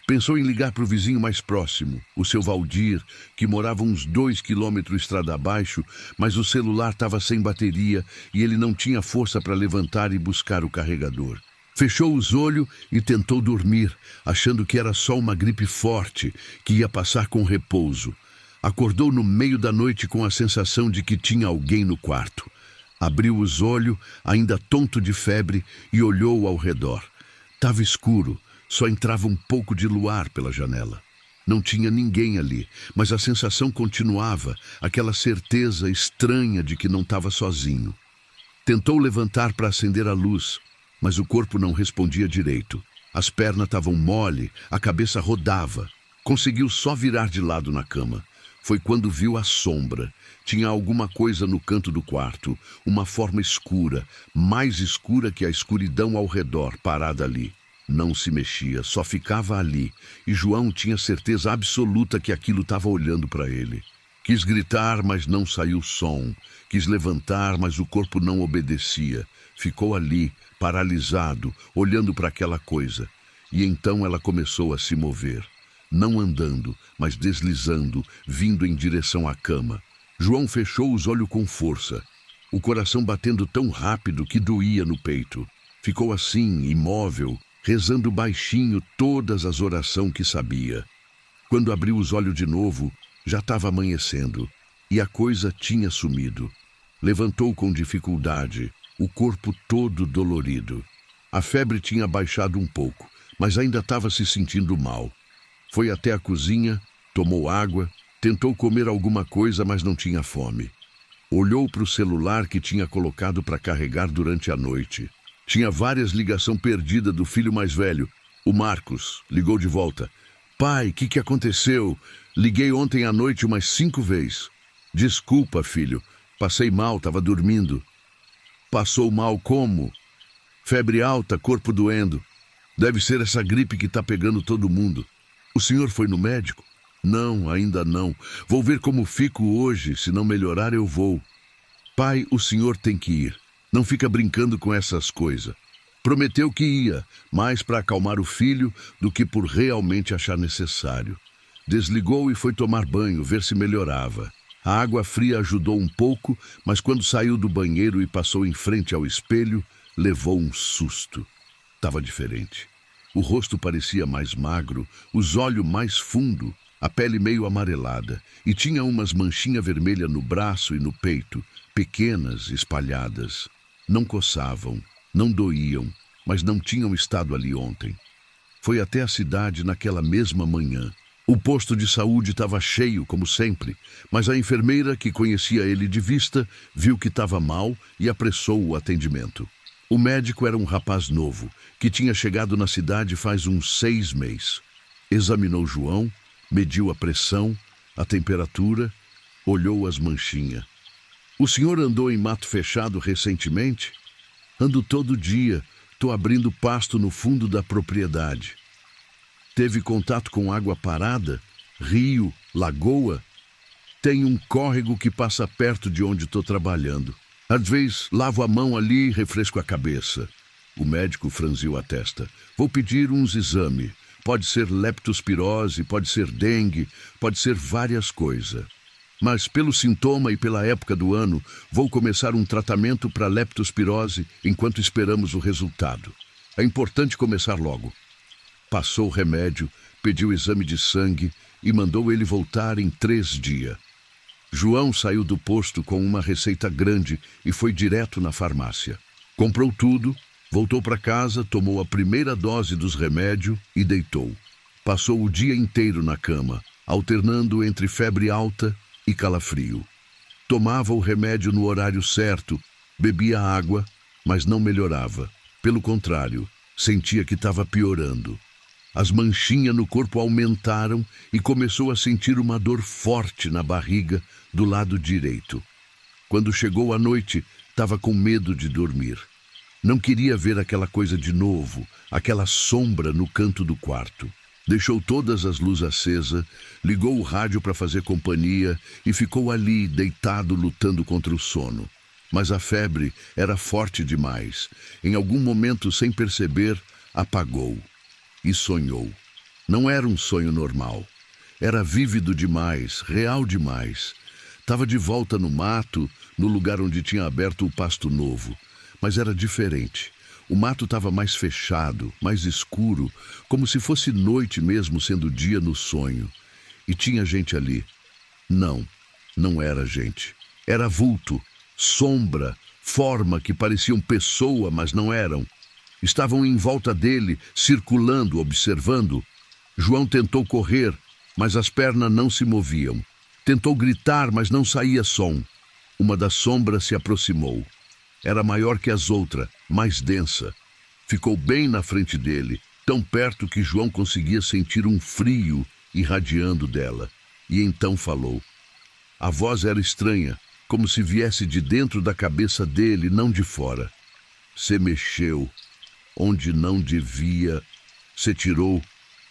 Pensou em ligar para o vizinho mais próximo, o seu Valdir, que morava uns 2 quilômetros estrada abaixo, mas o celular estava sem bateria e ele não tinha força para levantar e buscar o carregador. Fechou os olhos e tentou dormir, achando que era só uma gripe forte, que ia passar com repouso. Acordou no meio da noite com a sensação de que tinha alguém no quarto. Abriu os olhos, ainda tonto de febre, e olhou ao redor. Estava escuro. Só entrava um pouco de luar pela janela. Não tinha ninguém ali, mas a sensação continuava, aquela certeza estranha de que não estava sozinho. Tentou levantar para acender a luz, mas o corpo não respondia direito. As pernas estavam mole, a cabeça rodava. Conseguiu só virar de lado na cama. Foi quando viu a sombra. Tinha alguma coisa no canto do quarto, uma forma escura, mais escura que a escuridão ao redor, parada ali. Não se mexia, só ficava ali, e João tinha certeza absoluta que aquilo estava olhando para ele. Quis gritar, mas não saiu som. Quis levantar, mas o corpo não obedecia. Ficou ali, paralisado, olhando para aquela coisa. E então ela começou a se mover. Não andando, mas deslizando, vindo em direção à cama. João fechou os olhos com força, o coração batendo tão rápido que doía no peito. Ficou assim, imóvel, rezando baixinho todas as orações que sabia. Quando abriu os olhos de novo, já estava amanhecendo. e a coisa tinha sumido. Levantou com dificuldade, o corpo todo dolorido. A febre tinha baixado um pouco, mas ainda estava se sentindo mal. Foi até a cozinha, tomou água, tentou comer alguma coisa, mas não tinha fome. Olhou para o celular que tinha colocado para carregar durante a noite. Tinha várias ligações perdidas do filho mais velho, o Marcos. Ligou de volta. Pai, o que aconteceu? Liguei ontem à noite umas 5 vezes. Desculpa, filho. Passei mal, estava dormindo. Passou mal como? Febre alta, corpo doendo. Deve ser essa gripe que está pegando todo mundo. O senhor foi no médico? Não, ainda não. Vou ver como fico hoje. Se não melhorar, eu vou. Pai, o senhor tem que ir. Não fica brincando com essas coisas. Prometeu que ia, mais para acalmar o filho do que por realmente achar necessário. Desligou e foi tomar banho, ver se melhorava. A água fria ajudou um pouco, mas quando saiu do banheiro e passou em frente ao espelho, levou um susto. Estava diferente. O rosto parecia mais magro, os olhos mais fundo, a pele meio amarelada, e tinha umas manchinhas vermelhas no braço e no peito, pequenas, espalhadas. Não coçavam, não doíam, mas não tinham estado ali ontem. Foi até a cidade naquela mesma manhã. O posto de saúde estava cheio, como sempre, mas a enfermeira, que conhecia ele de vista, viu que estava mal e apressou o atendimento. O médico era um rapaz novo, que tinha chegado na cidade faz uns 6 meses. Examinou João, mediu a pressão, a temperatura, olhou as manchinhas. O senhor andou em mato fechado recentemente? Ando todo dia, estou abrindo pasto no fundo da propriedade. Teve contato com água parada? Rio? Lagoa? Tem um córrego que passa perto de onde estou trabalhando. Às vezes, lavo a mão ali e refresco a cabeça. O médico franziu a testa. Vou pedir uns exames. Pode ser leptospirose, pode ser dengue, pode ser várias coisas. Mas pelo sintoma e pela época do ano, vou começar um tratamento para leptospirose enquanto esperamos o resultado. É importante começar logo. Passou o remédio, pediu exame de sangue e mandou ele voltar em 3 dias. João saiu do posto com uma receita grande e foi direto na farmácia. Comprou tudo, voltou para casa, tomou a primeira dose dos remédios e deitou. Passou o dia inteiro na cama, alternando entre febre alta e calafrio. Tomava o remédio no horário certo, bebia água, mas não melhorava. Pelo contrário, sentia que estava piorando. As manchinhas no corpo aumentaram e começou a sentir uma dor forte na barriga do lado direito. Quando chegou a noite, estava com medo de dormir. Não queria ver aquela coisa de novo, aquela sombra no canto do quarto. Deixou todas as luzes acesas, ligou o rádio para fazer companhia e ficou ali, deitado, lutando contra o sono. Mas a febre era forte demais. Em algum momento, sem perceber, apagou. E sonhou. Não era um sonho normal. Era vívido demais, real demais. Estava de volta no mato, no lugar onde tinha aberto o pasto novo. Mas era diferente. O mato estava mais fechado, mais escuro, como se fosse noite mesmo sendo dia no sonho. E tinha gente ali. Não, não era gente. Era vulto, sombra, forma que pareciam pessoa, mas não eram. Estavam em volta dele, circulando, observando. João tentou correr, mas as pernas não se moviam. Tentou gritar, mas não saía som. Uma das sombras se aproximou. Era maior que as outras, mais densa. Ficou bem na frente dele, tão perto que João conseguia sentir um frio irradiando dela. E então falou. A voz era estranha, como se viesse de dentro da cabeça dele, não de fora. Se mexeu. Onde não devia, se tirou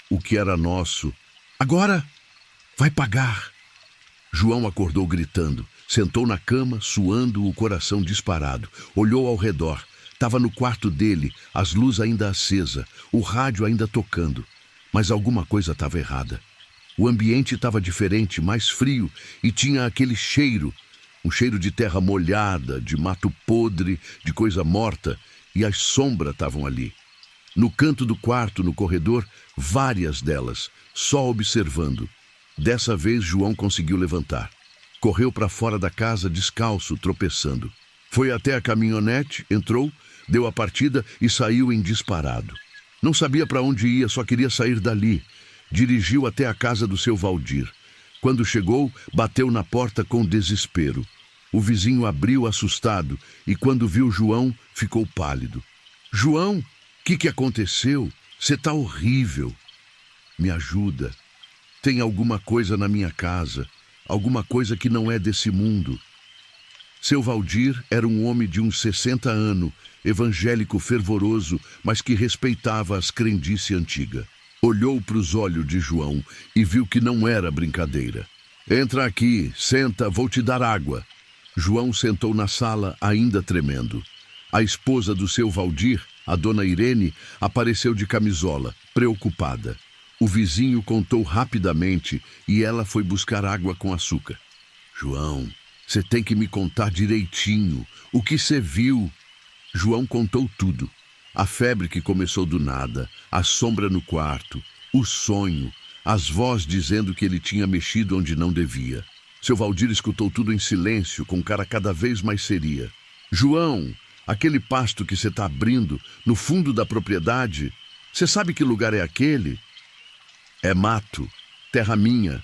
o que era nosso. Agora vai pagar. João acordou gritando, sentou na cama, suando, o coração disparado. Olhou ao redor. Estava no quarto dele, as luzes ainda acesas, o rádio ainda tocando. Mas alguma coisa estava errada. O ambiente estava diferente, mais frio, e tinha aquele cheiro. Um cheiro de terra molhada, de mato podre, de coisa morta. E as sombras estavam ali. No canto do quarto, no corredor, várias delas, só observando. Dessa vez, João conseguiu levantar. Correu para fora da casa descalço, tropeçando. Foi até a caminhonete, entrou, deu a partida e saiu em disparado. Não sabia para onde ia, só queria sair dali. Dirigiu até a casa do seu Valdir. Quando chegou, bateu na porta com desespero. O vizinho abriu assustado e quando viu João, ficou pálido. João, o que aconteceu? Você tá horrível. Me ajuda. Tem alguma coisa na minha casa, alguma coisa que não é desse mundo. Seu Valdir era um homem de uns 60 anos, evangélico fervoroso, mas que respeitava as crendices antigas. Olhou para os olhos de João e viu que não era brincadeira. Entra aqui, senta, vou te dar água. João sentou na sala, ainda tremendo. A esposa do seu Valdir, a dona Irene, apareceu de camisola, preocupada. O vizinho contou rapidamente e ela foi buscar água com açúcar. João, você tem que me contar direitinho. O que você viu? João contou tudo. A febre que começou do nada, a sombra no quarto, o sonho, as vozes dizendo que ele tinha mexido onde não devia. Seu Valdir escutou tudo em silêncio, com cara cada vez mais seria. João, aquele pasto que você está abrindo, no fundo da propriedade, você sabe que lugar é aquele? É mato, terra minha.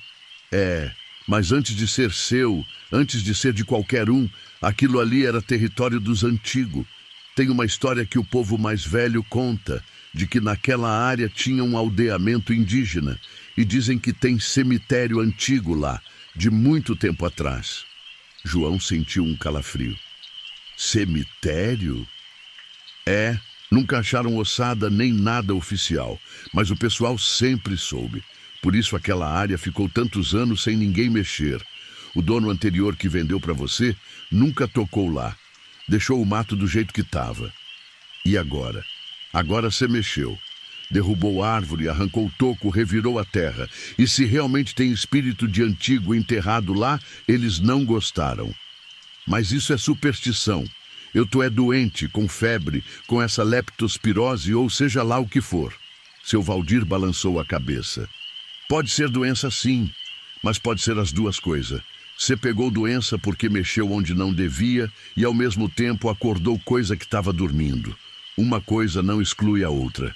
É, mas antes de ser seu, antes de ser de qualquer um, aquilo ali era território dos antigos. Tem uma história que o povo mais velho conta, de que naquela área tinha um aldeamento indígena, e dizem que tem cemitério antigo lá, de muito tempo atrás. João sentiu um calafrio. Cemitério? É, nunca acharam ossada nem nada oficial, mas o pessoal sempre soube. Por isso aquela área ficou tantos anos sem ninguém mexer. O dono anterior que vendeu para você nunca tocou lá. Deixou o mato do jeito que estava. E agora? Agora você mexeu. Derrubou árvore, arrancou o toco, revirou a terra. E se realmente tem espírito de antigo enterrado lá, eles não gostaram. Mas isso é superstição. Eu tô doente, com febre, com essa leptospirose ou seja lá o que for. Seu Valdir balançou a cabeça. Pode ser doença sim, mas pode ser as duas coisas. Você pegou doença porque mexeu onde não devia e ao mesmo tempo acordou coisa que estava dormindo. Uma coisa não exclui a outra.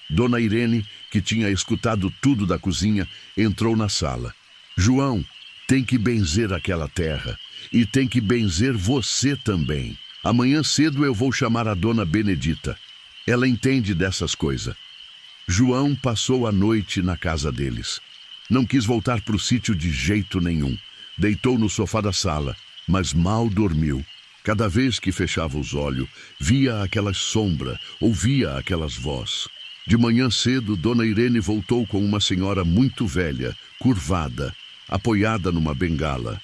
Dona Irene, que tinha escutado tudo da cozinha, entrou na sala. João, tem que benzer aquela terra e tem que benzer você também. Amanhã cedo eu vou chamar a Dona Benedita. Ela entende dessas coisas. João passou a noite na casa deles. Não quis voltar para o sítio de jeito nenhum. Deitou no sofá da sala, mas mal dormiu. Cada vez que fechava os olhos, via aquelas sombras, ouvia aquelas vozes. De manhã cedo, Dona Irene voltou com uma senhora muito velha, curvada, apoiada numa bengala.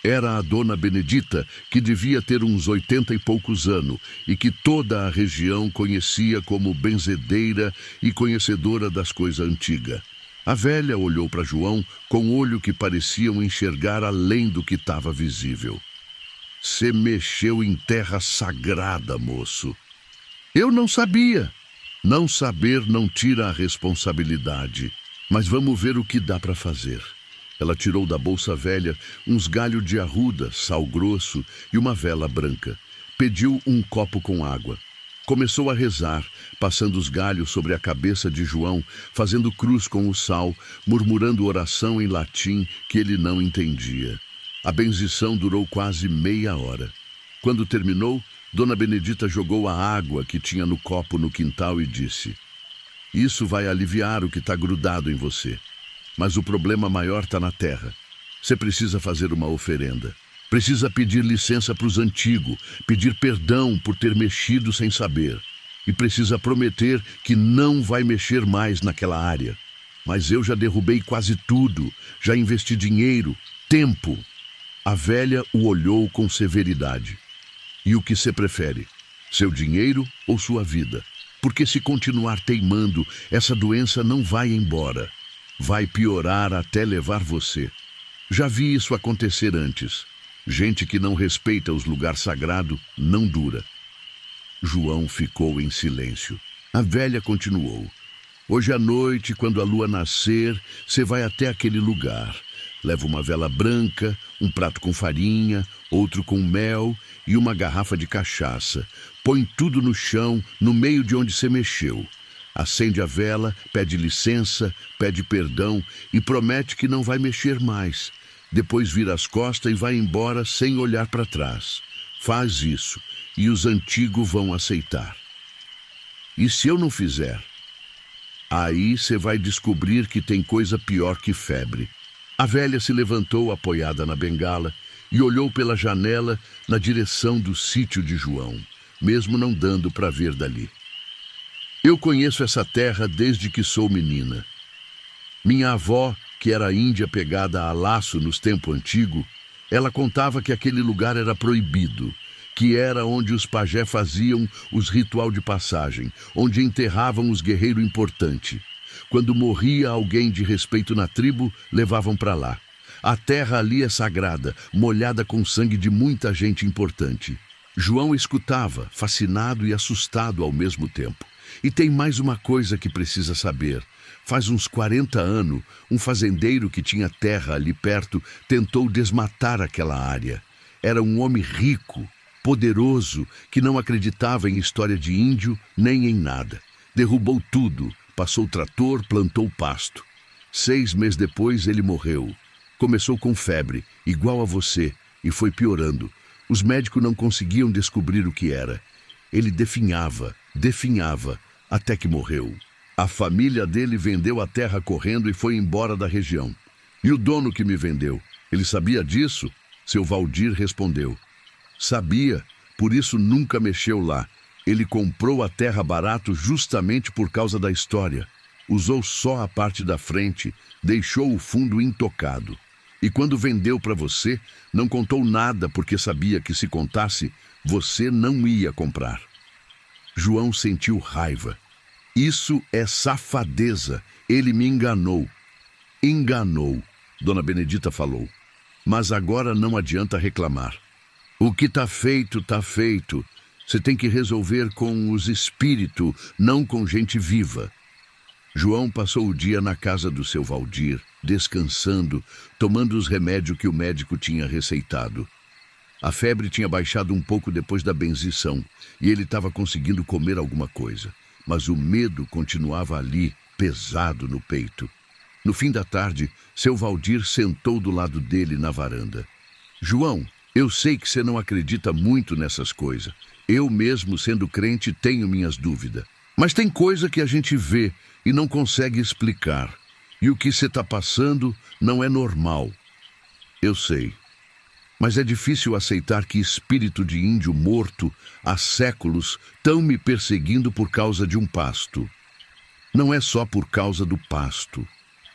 Era a Dona Benedita, que devia ter uns 80 e poucos anos, e que toda a região conhecia como benzedeira e conhecedora das coisas antigas. A velha olhou para João com olho que pareciam enxergar além do que estava visível. Você mexeu em terra sagrada, moço. Eu não sabia. Não saber não tira a responsabilidade. Mas vamos ver o que dá para fazer. Ela tirou da bolsa velha uns galhos de arruda, sal grosso e uma vela branca. Pediu um copo com água. Começou a rezar, passando os galhos sobre a cabeça de João, fazendo cruz com o sal, murmurando oração em latim que ele não entendia. A benzição durou quase meia hora. Quando terminou, Dona Benedita jogou a água que tinha no copo no quintal e disse: Isso vai aliviar o que está grudado em você. Mas o problema maior está na terra. Você precisa fazer uma oferenda. Precisa pedir licença para os antigos, pedir perdão por ter mexido sem saber. E precisa prometer que não vai mexer mais naquela área. Mas eu já derrubei quase tudo, já investi dinheiro, tempo. A velha o olhou com severidade. E o que você prefere? Seu dinheiro ou sua vida? Porque se continuar teimando, essa doença não vai embora. Vai piorar até levar você. Já vi isso acontecer antes. Gente que não respeita os lugares sagrados não dura. João ficou em silêncio. A velha continuou. Hoje à noite, quando a lua nascer, você vai até aquele lugar. Leva uma vela branca, um prato com farinha, outro com mel e uma garrafa de cachaça. Põe tudo no chão, no meio de onde se mexeu. Acende a vela, pede licença, pede perdão e promete que não vai mexer mais. Depois vira as costas e vai embora sem olhar para trás. Faz isso e os antigos vão aceitar. E se eu não fizer? Aí você vai descobrir que tem coisa pior que febre. A velha se levantou apoiada na bengala e olhou pela janela na direção do sítio de João, mesmo não dando para ver dali. Eu conheço essa terra desde que sou menina. Minha avó, que era índia pegada a laço nos tempos antigos, ela contava que aquele lugar era proibido, que era onde os pajé faziam os ritual de passagem, onde enterravam os guerreiros importantes. Quando morria alguém de respeito na tribo, levavam para lá. A terra ali é sagrada, molhada com sangue de muita gente importante. João escutava, fascinado e assustado ao mesmo tempo. E tem mais uma coisa que precisa saber. Faz uns 40 anos, um fazendeiro que tinha terra ali perto tentou desmatar aquela área. Era um homem rico, poderoso, que não acreditava em história de índio nem em nada. Derrubou tudo, passou trator, plantou pasto. 6 meses depois ele morreu. Começou com febre, igual a você, e foi piorando. Os médicos não conseguiam descobrir o que era. Ele definhava, até que morreu. A família dele vendeu a terra correndo e foi embora da região. E o dono que me vendeu, ele sabia disso? Seu Valdir respondeu. Sabia, por isso nunca mexeu lá. Ele comprou a terra barato justamente por causa da história. Usou só a parte da frente, deixou o fundo intocado. E quando vendeu para você, não contou nada porque sabia que se contasse, você não ia comprar. João sentiu raiva. Isso é safadeza. Ele me enganou. Enganou, Dona Benedita falou. Mas agora não adianta reclamar. O que tá feito, tá feito. Você tem que resolver com os espíritos, não com gente viva. João passou o dia na casa do seu Valdir, descansando, tomando os remédios que o médico tinha receitado. A febre tinha baixado um pouco depois da benzição e ele estava conseguindo comer alguma coisa. Mas o medo continuava ali, pesado no peito. No fim da tarde, seu Valdir sentou do lado dele na varanda. João, eu sei que você não acredita muito nessas coisas. Eu mesmo, sendo crente, tenho minhas dúvidas. Mas tem coisa que a gente vê e não consegue explicar. E o que você está passando não é normal. Eu sei. Mas é difícil aceitar que espírito de índio morto há séculos estão me perseguindo por causa de um pasto. Não é só por causa do pasto.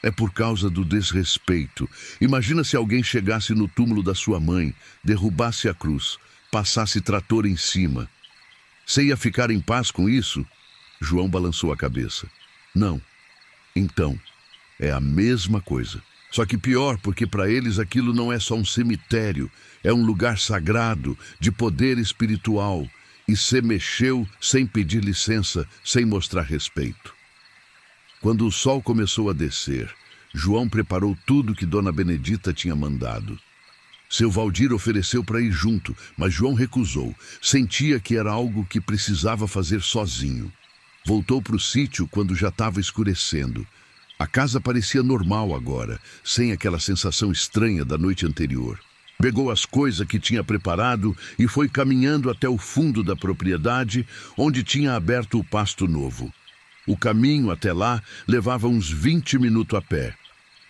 É por causa do desrespeito. Imagina se alguém chegasse no túmulo da sua mãe, derrubasse a cruz, passasse trator em cima. Você ia ficar em paz com isso? João balançou a cabeça. Não. Então, é a mesma coisa. Só que pior, porque para eles aquilo não é só um cemitério, é um lugar sagrado, de poder espiritual, e se mexeu sem pedir licença, sem mostrar respeito. Quando o sol começou a descer, João preparou tudo que Dona Benedita tinha mandado. Seu Valdir ofereceu para ir junto, mas João recusou. Sentia que era algo que precisava fazer sozinho. Voltou para o sítio quando já estava escurecendo. A casa parecia normal agora, sem aquela sensação estranha da noite anterior. Pegou as coisas que tinha preparado e foi caminhando até o fundo da propriedade, onde tinha aberto o pasto novo. O caminho até lá levava uns 20 minutos a pé.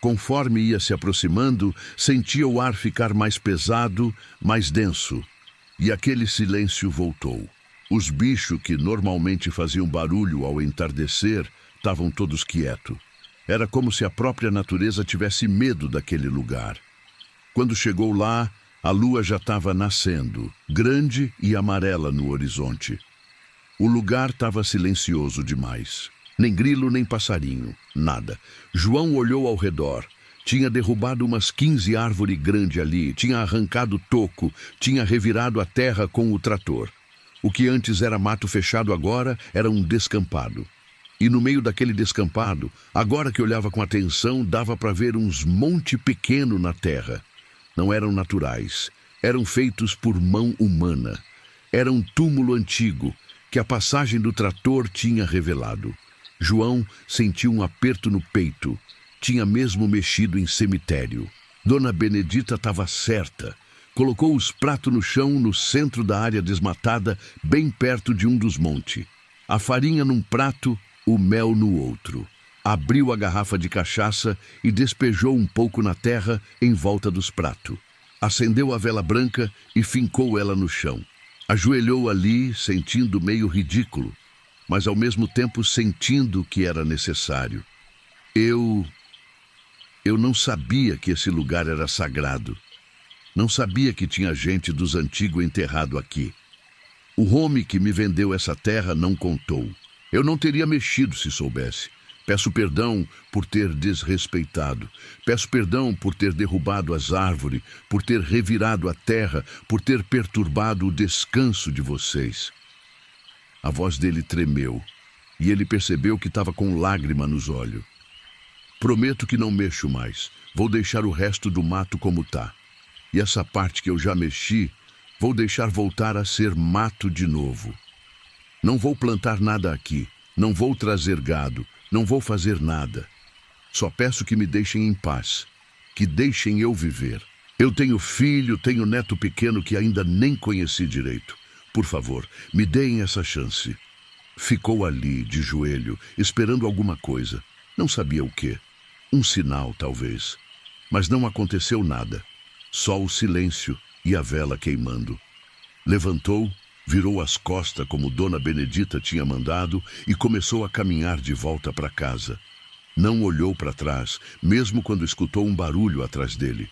Conforme ia se aproximando, sentia o ar ficar mais pesado, mais denso. E aquele silêncio voltou. Os bichos que normalmente faziam barulho ao entardecer estavam todos quietos. Era como se a própria natureza tivesse medo daquele lugar. Quando chegou lá, a lua já estava nascendo, grande e amarela no horizonte. O lugar estava silencioso demais. Nem grilo, nem passarinho, nada. João olhou ao redor. Tinha derrubado umas 15 árvores grandes ali, tinha arrancado toco, tinha revirado a terra com o trator. O que antes era mato fechado agora era um descampado. E no meio daquele descampado, agora que olhava com atenção, dava para ver uns monte pequeno na terra. Não eram naturais, eram feitos por mão humana. Era um túmulo antigo que a passagem do trator tinha revelado. João sentiu um aperto no peito. Tinha mesmo mexido em cemitério. Dona Benedita estava certa. Colocou os pratos no chão no centro da área desmatada, bem perto de um dos montes. A farinha num prato, o mel no outro. Abriu a garrafa de cachaça e despejou um pouco na terra em volta dos pratos. Acendeu a vela branca e fincou ela no chão. Ajoelhou ali, sentindo meio ridículo, mas ao mesmo tempo sentindo que era necessário. Eu não sabia que esse lugar era sagrado. Não sabia que tinha gente dos antigos enterrado aqui. O homem que me vendeu essa terra não contou. Eu não teria mexido se soubesse. Peço perdão por ter desrespeitado. Peço perdão por ter derrubado as árvores, por ter revirado a terra, por ter perturbado o descanso de vocês. A voz dele tremeu e ele percebeu que estava com lágrima nos olhos. Prometo que não mexo mais. Vou deixar o resto do mato como tá. E essa parte que eu já mexi, vou deixar voltar a ser mato de novo. Não vou plantar nada aqui, não vou trazer gado, não vou fazer nada. Só peço que me deixem em paz, que deixem eu viver. Eu tenho filho, tenho neto pequeno que ainda nem conheci direito. Por favor, me deem essa chance. Ficou ali, de joelho, esperando alguma coisa. Não sabia o quê. Um sinal, talvez. Mas não aconteceu nada. Só o silêncio e a vela queimando. Levantou, virou as costas como Dona Benedita tinha mandado e começou a caminhar de volta para casa. Não olhou para trás, mesmo quando escutou um barulho atrás dele.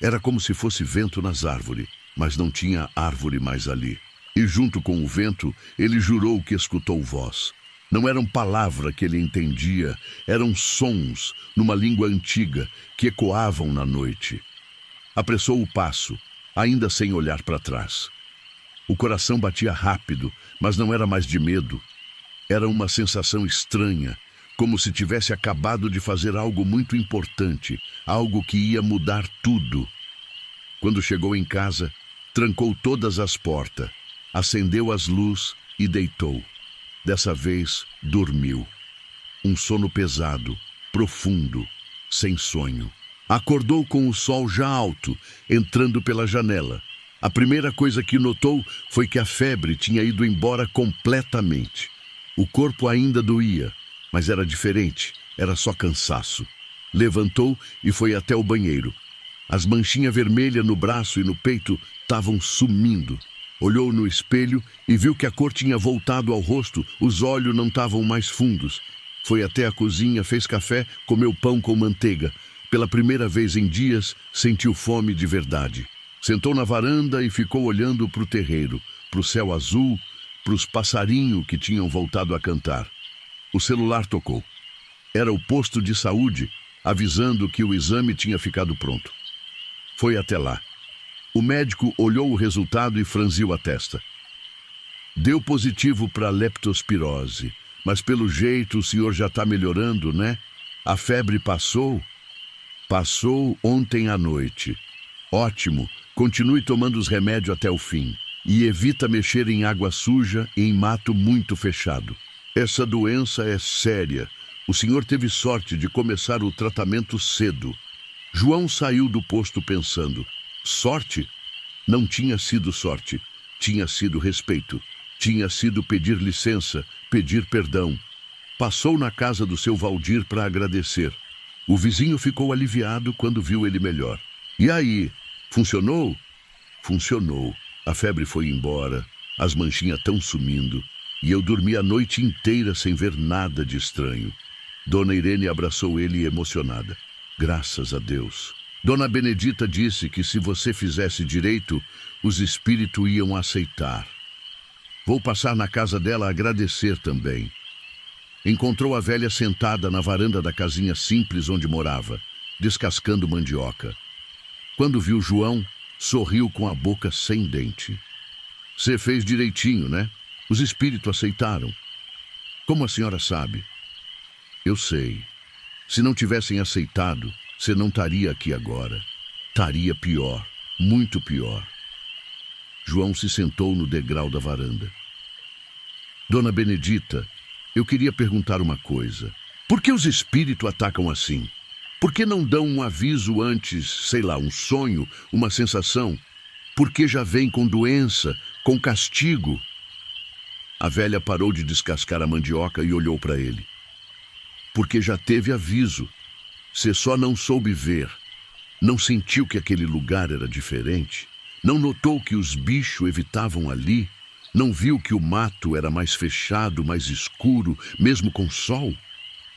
Era como se fosse vento nas árvores, mas não tinha árvore mais ali. E junto com o vento, ele jurou que escutou voz. Não eram palavras que ele entendia, eram sons, numa língua antiga, que ecoavam na noite. Apressou o passo, ainda sem olhar para trás. O coração batia rápido, mas não era mais de medo. Era uma sensação estranha, como se tivesse acabado de fazer algo muito importante, algo que ia mudar tudo. Quando chegou em casa, trancou todas as portas, acendeu as luzes e deitou. Dessa vez, dormiu. Um sono pesado, profundo, sem sonho. Acordou com o sol já alto, entrando pela janela. A primeira coisa que notou foi que a febre tinha ido embora completamente. O corpo ainda doía, mas era diferente, era só cansaço. Levantou e foi até o banheiro. As manchinhas vermelhas no braço e no peito estavam sumindo. Olhou no espelho e viu que a cor tinha voltado ao rosto, os olhos não estavam mais fundos. Foi até a cozinha, fez café, comeu pão com manteiga. Pela primeira vez em dias, sentiu fome de verdade. Sentou na varanda e ficou olhando para o terreiro, para o céu azul, para os passarinhos que tinham voltado a cantar. O celular tocou. Era o posto de saúde, avisando que o exame tinha ficado pronto. Foi até lá. O médico olhou o resultado e franziu a testa. Deu positivo para leptospirose, mas pelo jeito o senhor já está melhorando, né? A febre passou? Passou ontem à noite. Ótimo, continue tomando os remédios até o fim. E evita mexer em água suja e em mato muito fechado. Essa doença é séria. O senhor teve sorte de começar o tratamento cedo. João saiu do posto pensando. Sorte? Não tinha sido sorte. Tinha sido respeito. Tinha sido pedir licença, pedir perdão. Passou na casa do seu Valdir para agradecer. O vizinho ficou aliviado quando viu ele melhor. E aí, funcionou? Funcionou. A febre foi embora, as manchinhas estão sumindo, e eu dormi a noite inteira sem ver nada de estranho. Dona Irene abraçou ele emocionada. Graças a Deus. Dona Benedita disse que se você fizesse direito, os espíritos iam aceitar. Vou passar na casa dela a agradecer também. Encontrou a velha sentada na varanda da casinha simples onde morava, descascando mandioca. Quando viu João, sorriu com a boca sem dente. Você fez direitinho, né? Os espíritos aceitaram. Como a senhora sabe? Eu sei. Se não tivessem aceitado, você não estaria aqui agora. Estaria pior, muito pior. João se sentou no degrau da varanda. Dona Benedita, eu queria perguntar uma coisa. Por que os espíritos atacam assim? Por que não dão um aviso antes, sei lá, um sonho, uma sensação? Por que já vem com doença, com castigo? A velha parou de descascar a mandioca e olhou para ele. Porque já teve aviso. Você só não soube ver. Não sentiu que aquele lugar era diferente? Não notou que os bichos evitavam ali? Não viu que o mato era mais fechado, mais escuro, mesmo com sol?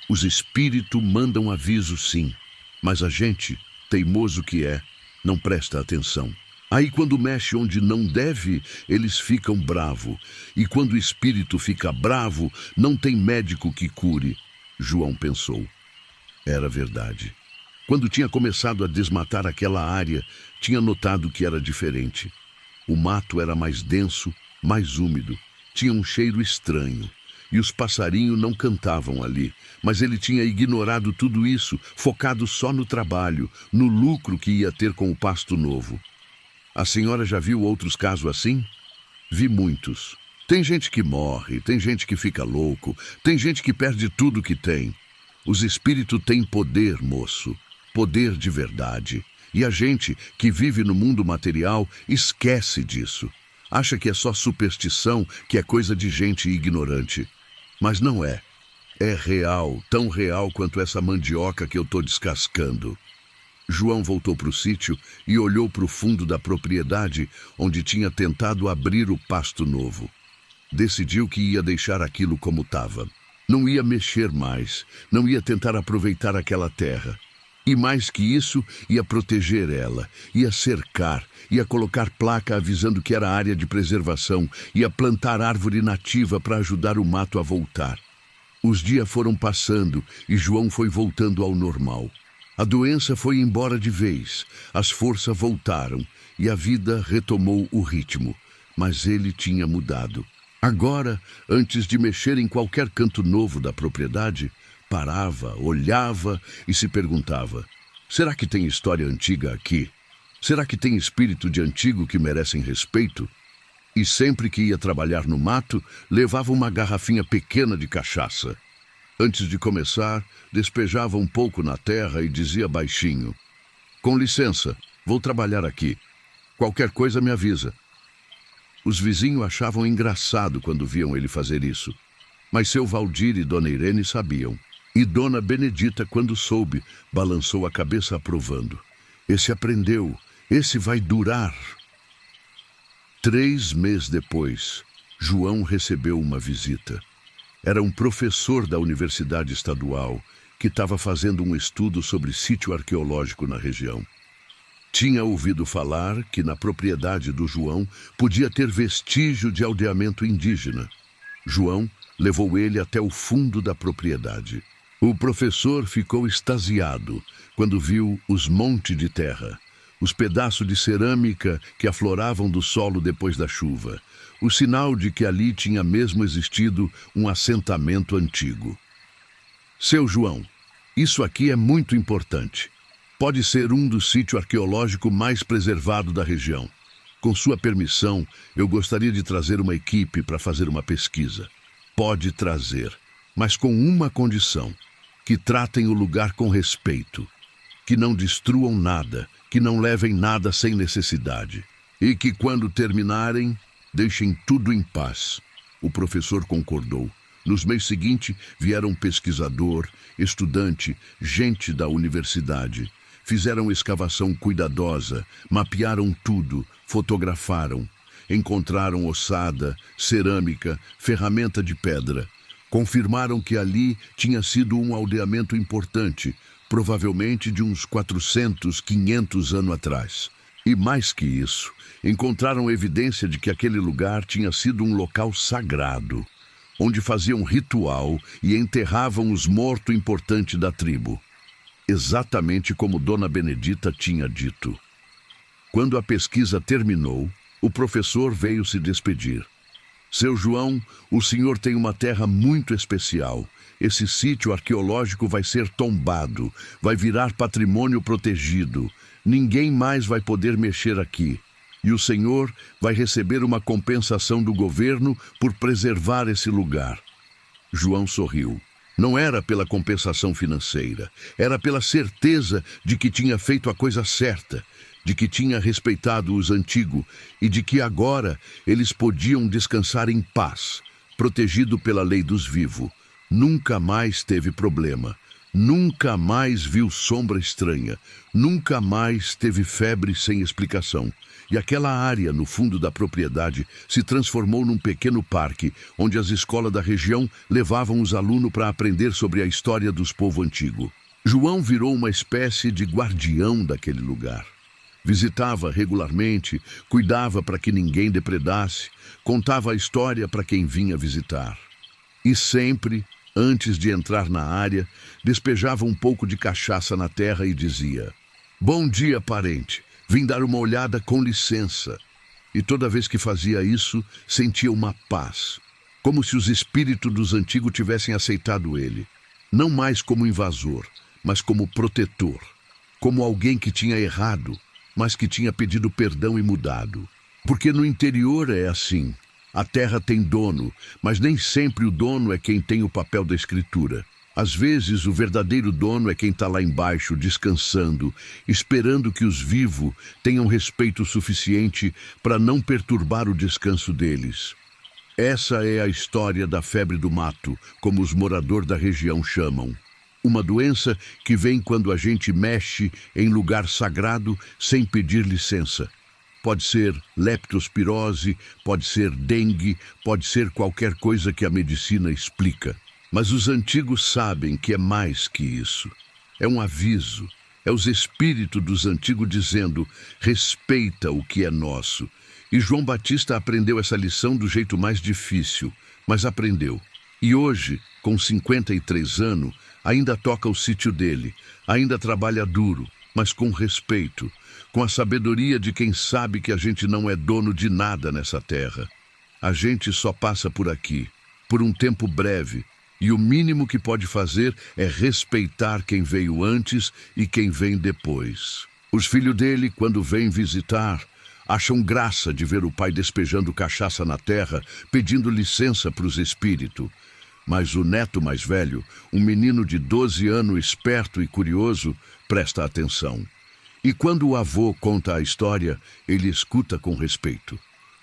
Os espíritos mandam aviso sim, mas a gente, teimoso que é, não presta atenção. Aí quando mexe onde não deve, eles ficam bravos. E quando o espírito fica bravo, não tem médico que cure. João pensou. Era verdade. Quando tinha começado a desmatar aquela área, tinha notado que era diferente. O mato era mais denso, mais úmido, tinha um cheiro estranho. E os passarinhos não cantavam ali, mas ele tinha ignorado tudo isso, focado só no trabalho, no lucro que ia ter com o pasto novo. A senhora já viu outros casos assim? Vi muitos. Tem gente que morre, tem gente que fica louco, tem gente que perde tudo que tem. Os espíritos têm poder, moço, poder de verdade. E a gente que vive no mundo material esquece disso. Acha que é só superstição, que é coisa de gente ignorante. Mas não é. É real, tão real quanto essa mandioca que eu estou descascando. João voltou para o sítio e olhou para o fundo da propriedade onde tinha tentado abrir o pasto novo. Decidiu que ia deixar aquilo como estava. Não ia mexer mais, não ia tentar aproveitar aquela terra. E mais que isso, ia proteger ela, ia cercar, ia colocar placa avisando que era área de preservação, ia plantar árvore nativa para ajudar o mato a voltar. Os dias foram passando e João foi voltando ao normal. A doença foi embora de vez, as forças voltaram e a vida retomou o ritmo, mas ele tinha mudado. Agora, antes de mexer em qualquer canto novo da propriedade, parava, olhava e se perguntava: será que tem história antiga aqui? Será que tem espírito de antigo que merecem respeito? E sempre que ia trabalhar no mato, levava uma garrafinha pequena de cachaça. Antes de começar, despejava um pouco na terra e dizia baixinho: com licença, vou trabalhar aqui. Qualquer coisa me avisa. Os vizinhos achavam engraçado quando viam ele fazer isso. Mas seu Valdir e Dona Irene sabiam. E Dona Benedita, quando soube, balançou a cabeça aprovando. Esse aprendeu, esse vai durar. 3 meses depois, João recebeu uma visita. Era um professor da Universidade Estadual que estava fazendo um estudo sobre sítio arqueológico na região. Tinha ouvido falar que na propriedade do João podia ter vestígio de aldeamento indígena. João levou ele até o fundo da propriedade. O professor ficou extasiado quando viu os montes de terra, os pedaços de cerâmica que afloravam do solo depois da chuva, o sinal de que ali tinha mesmo existido um assentamento antigo. Seu João, isso aqui é muito importante. Pode ser um dos sítios arqueológicos mais preservados da região. Com sua permissão, eu gostaria de trazer uma equipe para fazer uma pesquisa. Pode trazer, mas com uma condição: que tratem o lugar com respeito, que não destruam nada, que não levem nada sem necessidade, e que quando terminarem, deixem tudo em paz. O professor concordou. Nos meses seguintes, vieram pesquisador, estudante, gente da universidade. Fizeram escavação cuidadosa, mapearam tudo, fotografaram. Encontraram ossada, cerâmica, ferramenta de pedra. Confirmaram que ali tinha sido um aldeamento importante, provavelmente de uns 400, 500 anos atrás. E mais que isso, encontraram evidência de que aquele lugar tinha sido um local sagrado, onde faziam ritual e enterravam os mortos importantes da tribo. Exatamente como Dona Benedita tinha dito. Quando a pesquisa terminou, o professor veio se despedir. Seu João, o senhor tem uma terra muito especial esse sítio arqueológico vai ser tombado, vai virar patrimônio protegido. Ninguém mais vai poder mexer aqui. E o Senhor vai receber uma compensação do governo por preservar esse lugar. João sorriu. Não era pela compensação financeira, era pela certeza de que tinha feito a coisa certa, de que tinha respeitado os antigos e de que agora eles podiam descansar em paz, protegido pela lei dos vivos. Nunca mais teve problema, nunca mais viu sombra estranha, nunca mais teve febre sem explicação. E aquela área no fundo da propriedade se transformou num pequeno parque, onde as escolas da região levavam os alunos para aprender sobre a história dos povos antigos. João virou uma espécie de guardião daquele lugar. Visitava regularmente, cuidava para que ninguém depredasse, contava a história para quem vinha visitar. E sempre, antes de entrar na área, despejava um pouco de cachaça na terra e dizia: "Bom dia, parente. Vim dar uma olhada com licença." E toda vez que fazia isso, sentia uma paz, como se os espíritos dos antigos tivessem aceitado ele, não mais como invasor, mas como protetor, como alguém que tinha errado, mas que tinha pedido perdão e mudado. Porque no interior é assim. A terra tem dono, mas nem sempre o dono é quem tem o papel da escritura. Às vezes, o verdadeiro dono é quem está lá embaixo, descansando, esperando que os vivos tenham respeito suficiente para não perturbar o descanso deles. Essa é a história da febre do mato, como os moradores da região chamam. Uma doença que vem quando a gente mexe em lugar sagrado sem pedir licença. Pode ser leptospirose, pode ser dengue, pode ser qualquer coisa que a medicina explica. Mas os antigos sabem que é mais que isso. É um aviso. É os espíritos dos antigos dizendo: respeita o que é nosso. E João Batista aprendeu essa lição do jeito mais difícil, mas aprendeu. E hoje, com 53 anos, ainda toca o sítio dele, ainda trabalha duro, mas com respeito, com a sabedoria de quem sabe que a gente não é dono de nada nessa terra. A gente só passa por aqui, por um tempo breve, e o mínimo que pode fazer é respeitar quem veio antes e quem vem depois. Os filhos dele, quando vêm visitar, acham graça de ver o pai despejando cachaça na terra, pedindo licença para os espíritos. Mas o neto mais velho, um menino de 12 anos esperto e curioso, presta atenção. E quando o avô conta a história, ele escuta com respeito.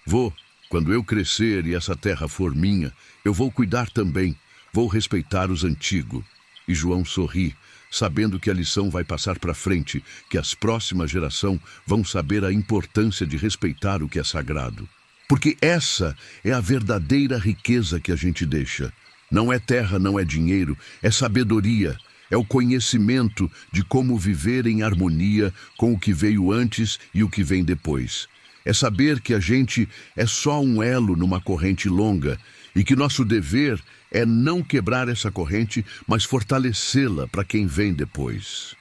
Vô, quando eu crescer e essa terra for minha, eu vou cuidar também. Vou respeitar os antigos. E João sorri, sabendo que a lição vai passar para frente, que as próximas gerações vão saber a importância de respeitar o que é sagrado. Porque essa é a verdadeira riqueza que a gente deixa. Não é terra, não é dinheiro, é sabedoria, é o conhecimento de como viver em harmonia com o que veio antes e o que vem depois. É saber que a gente é só um elo numa corrente longa e que nosso dever é não quebrar essa corrente, mas fortalecê-la para quem vem depois.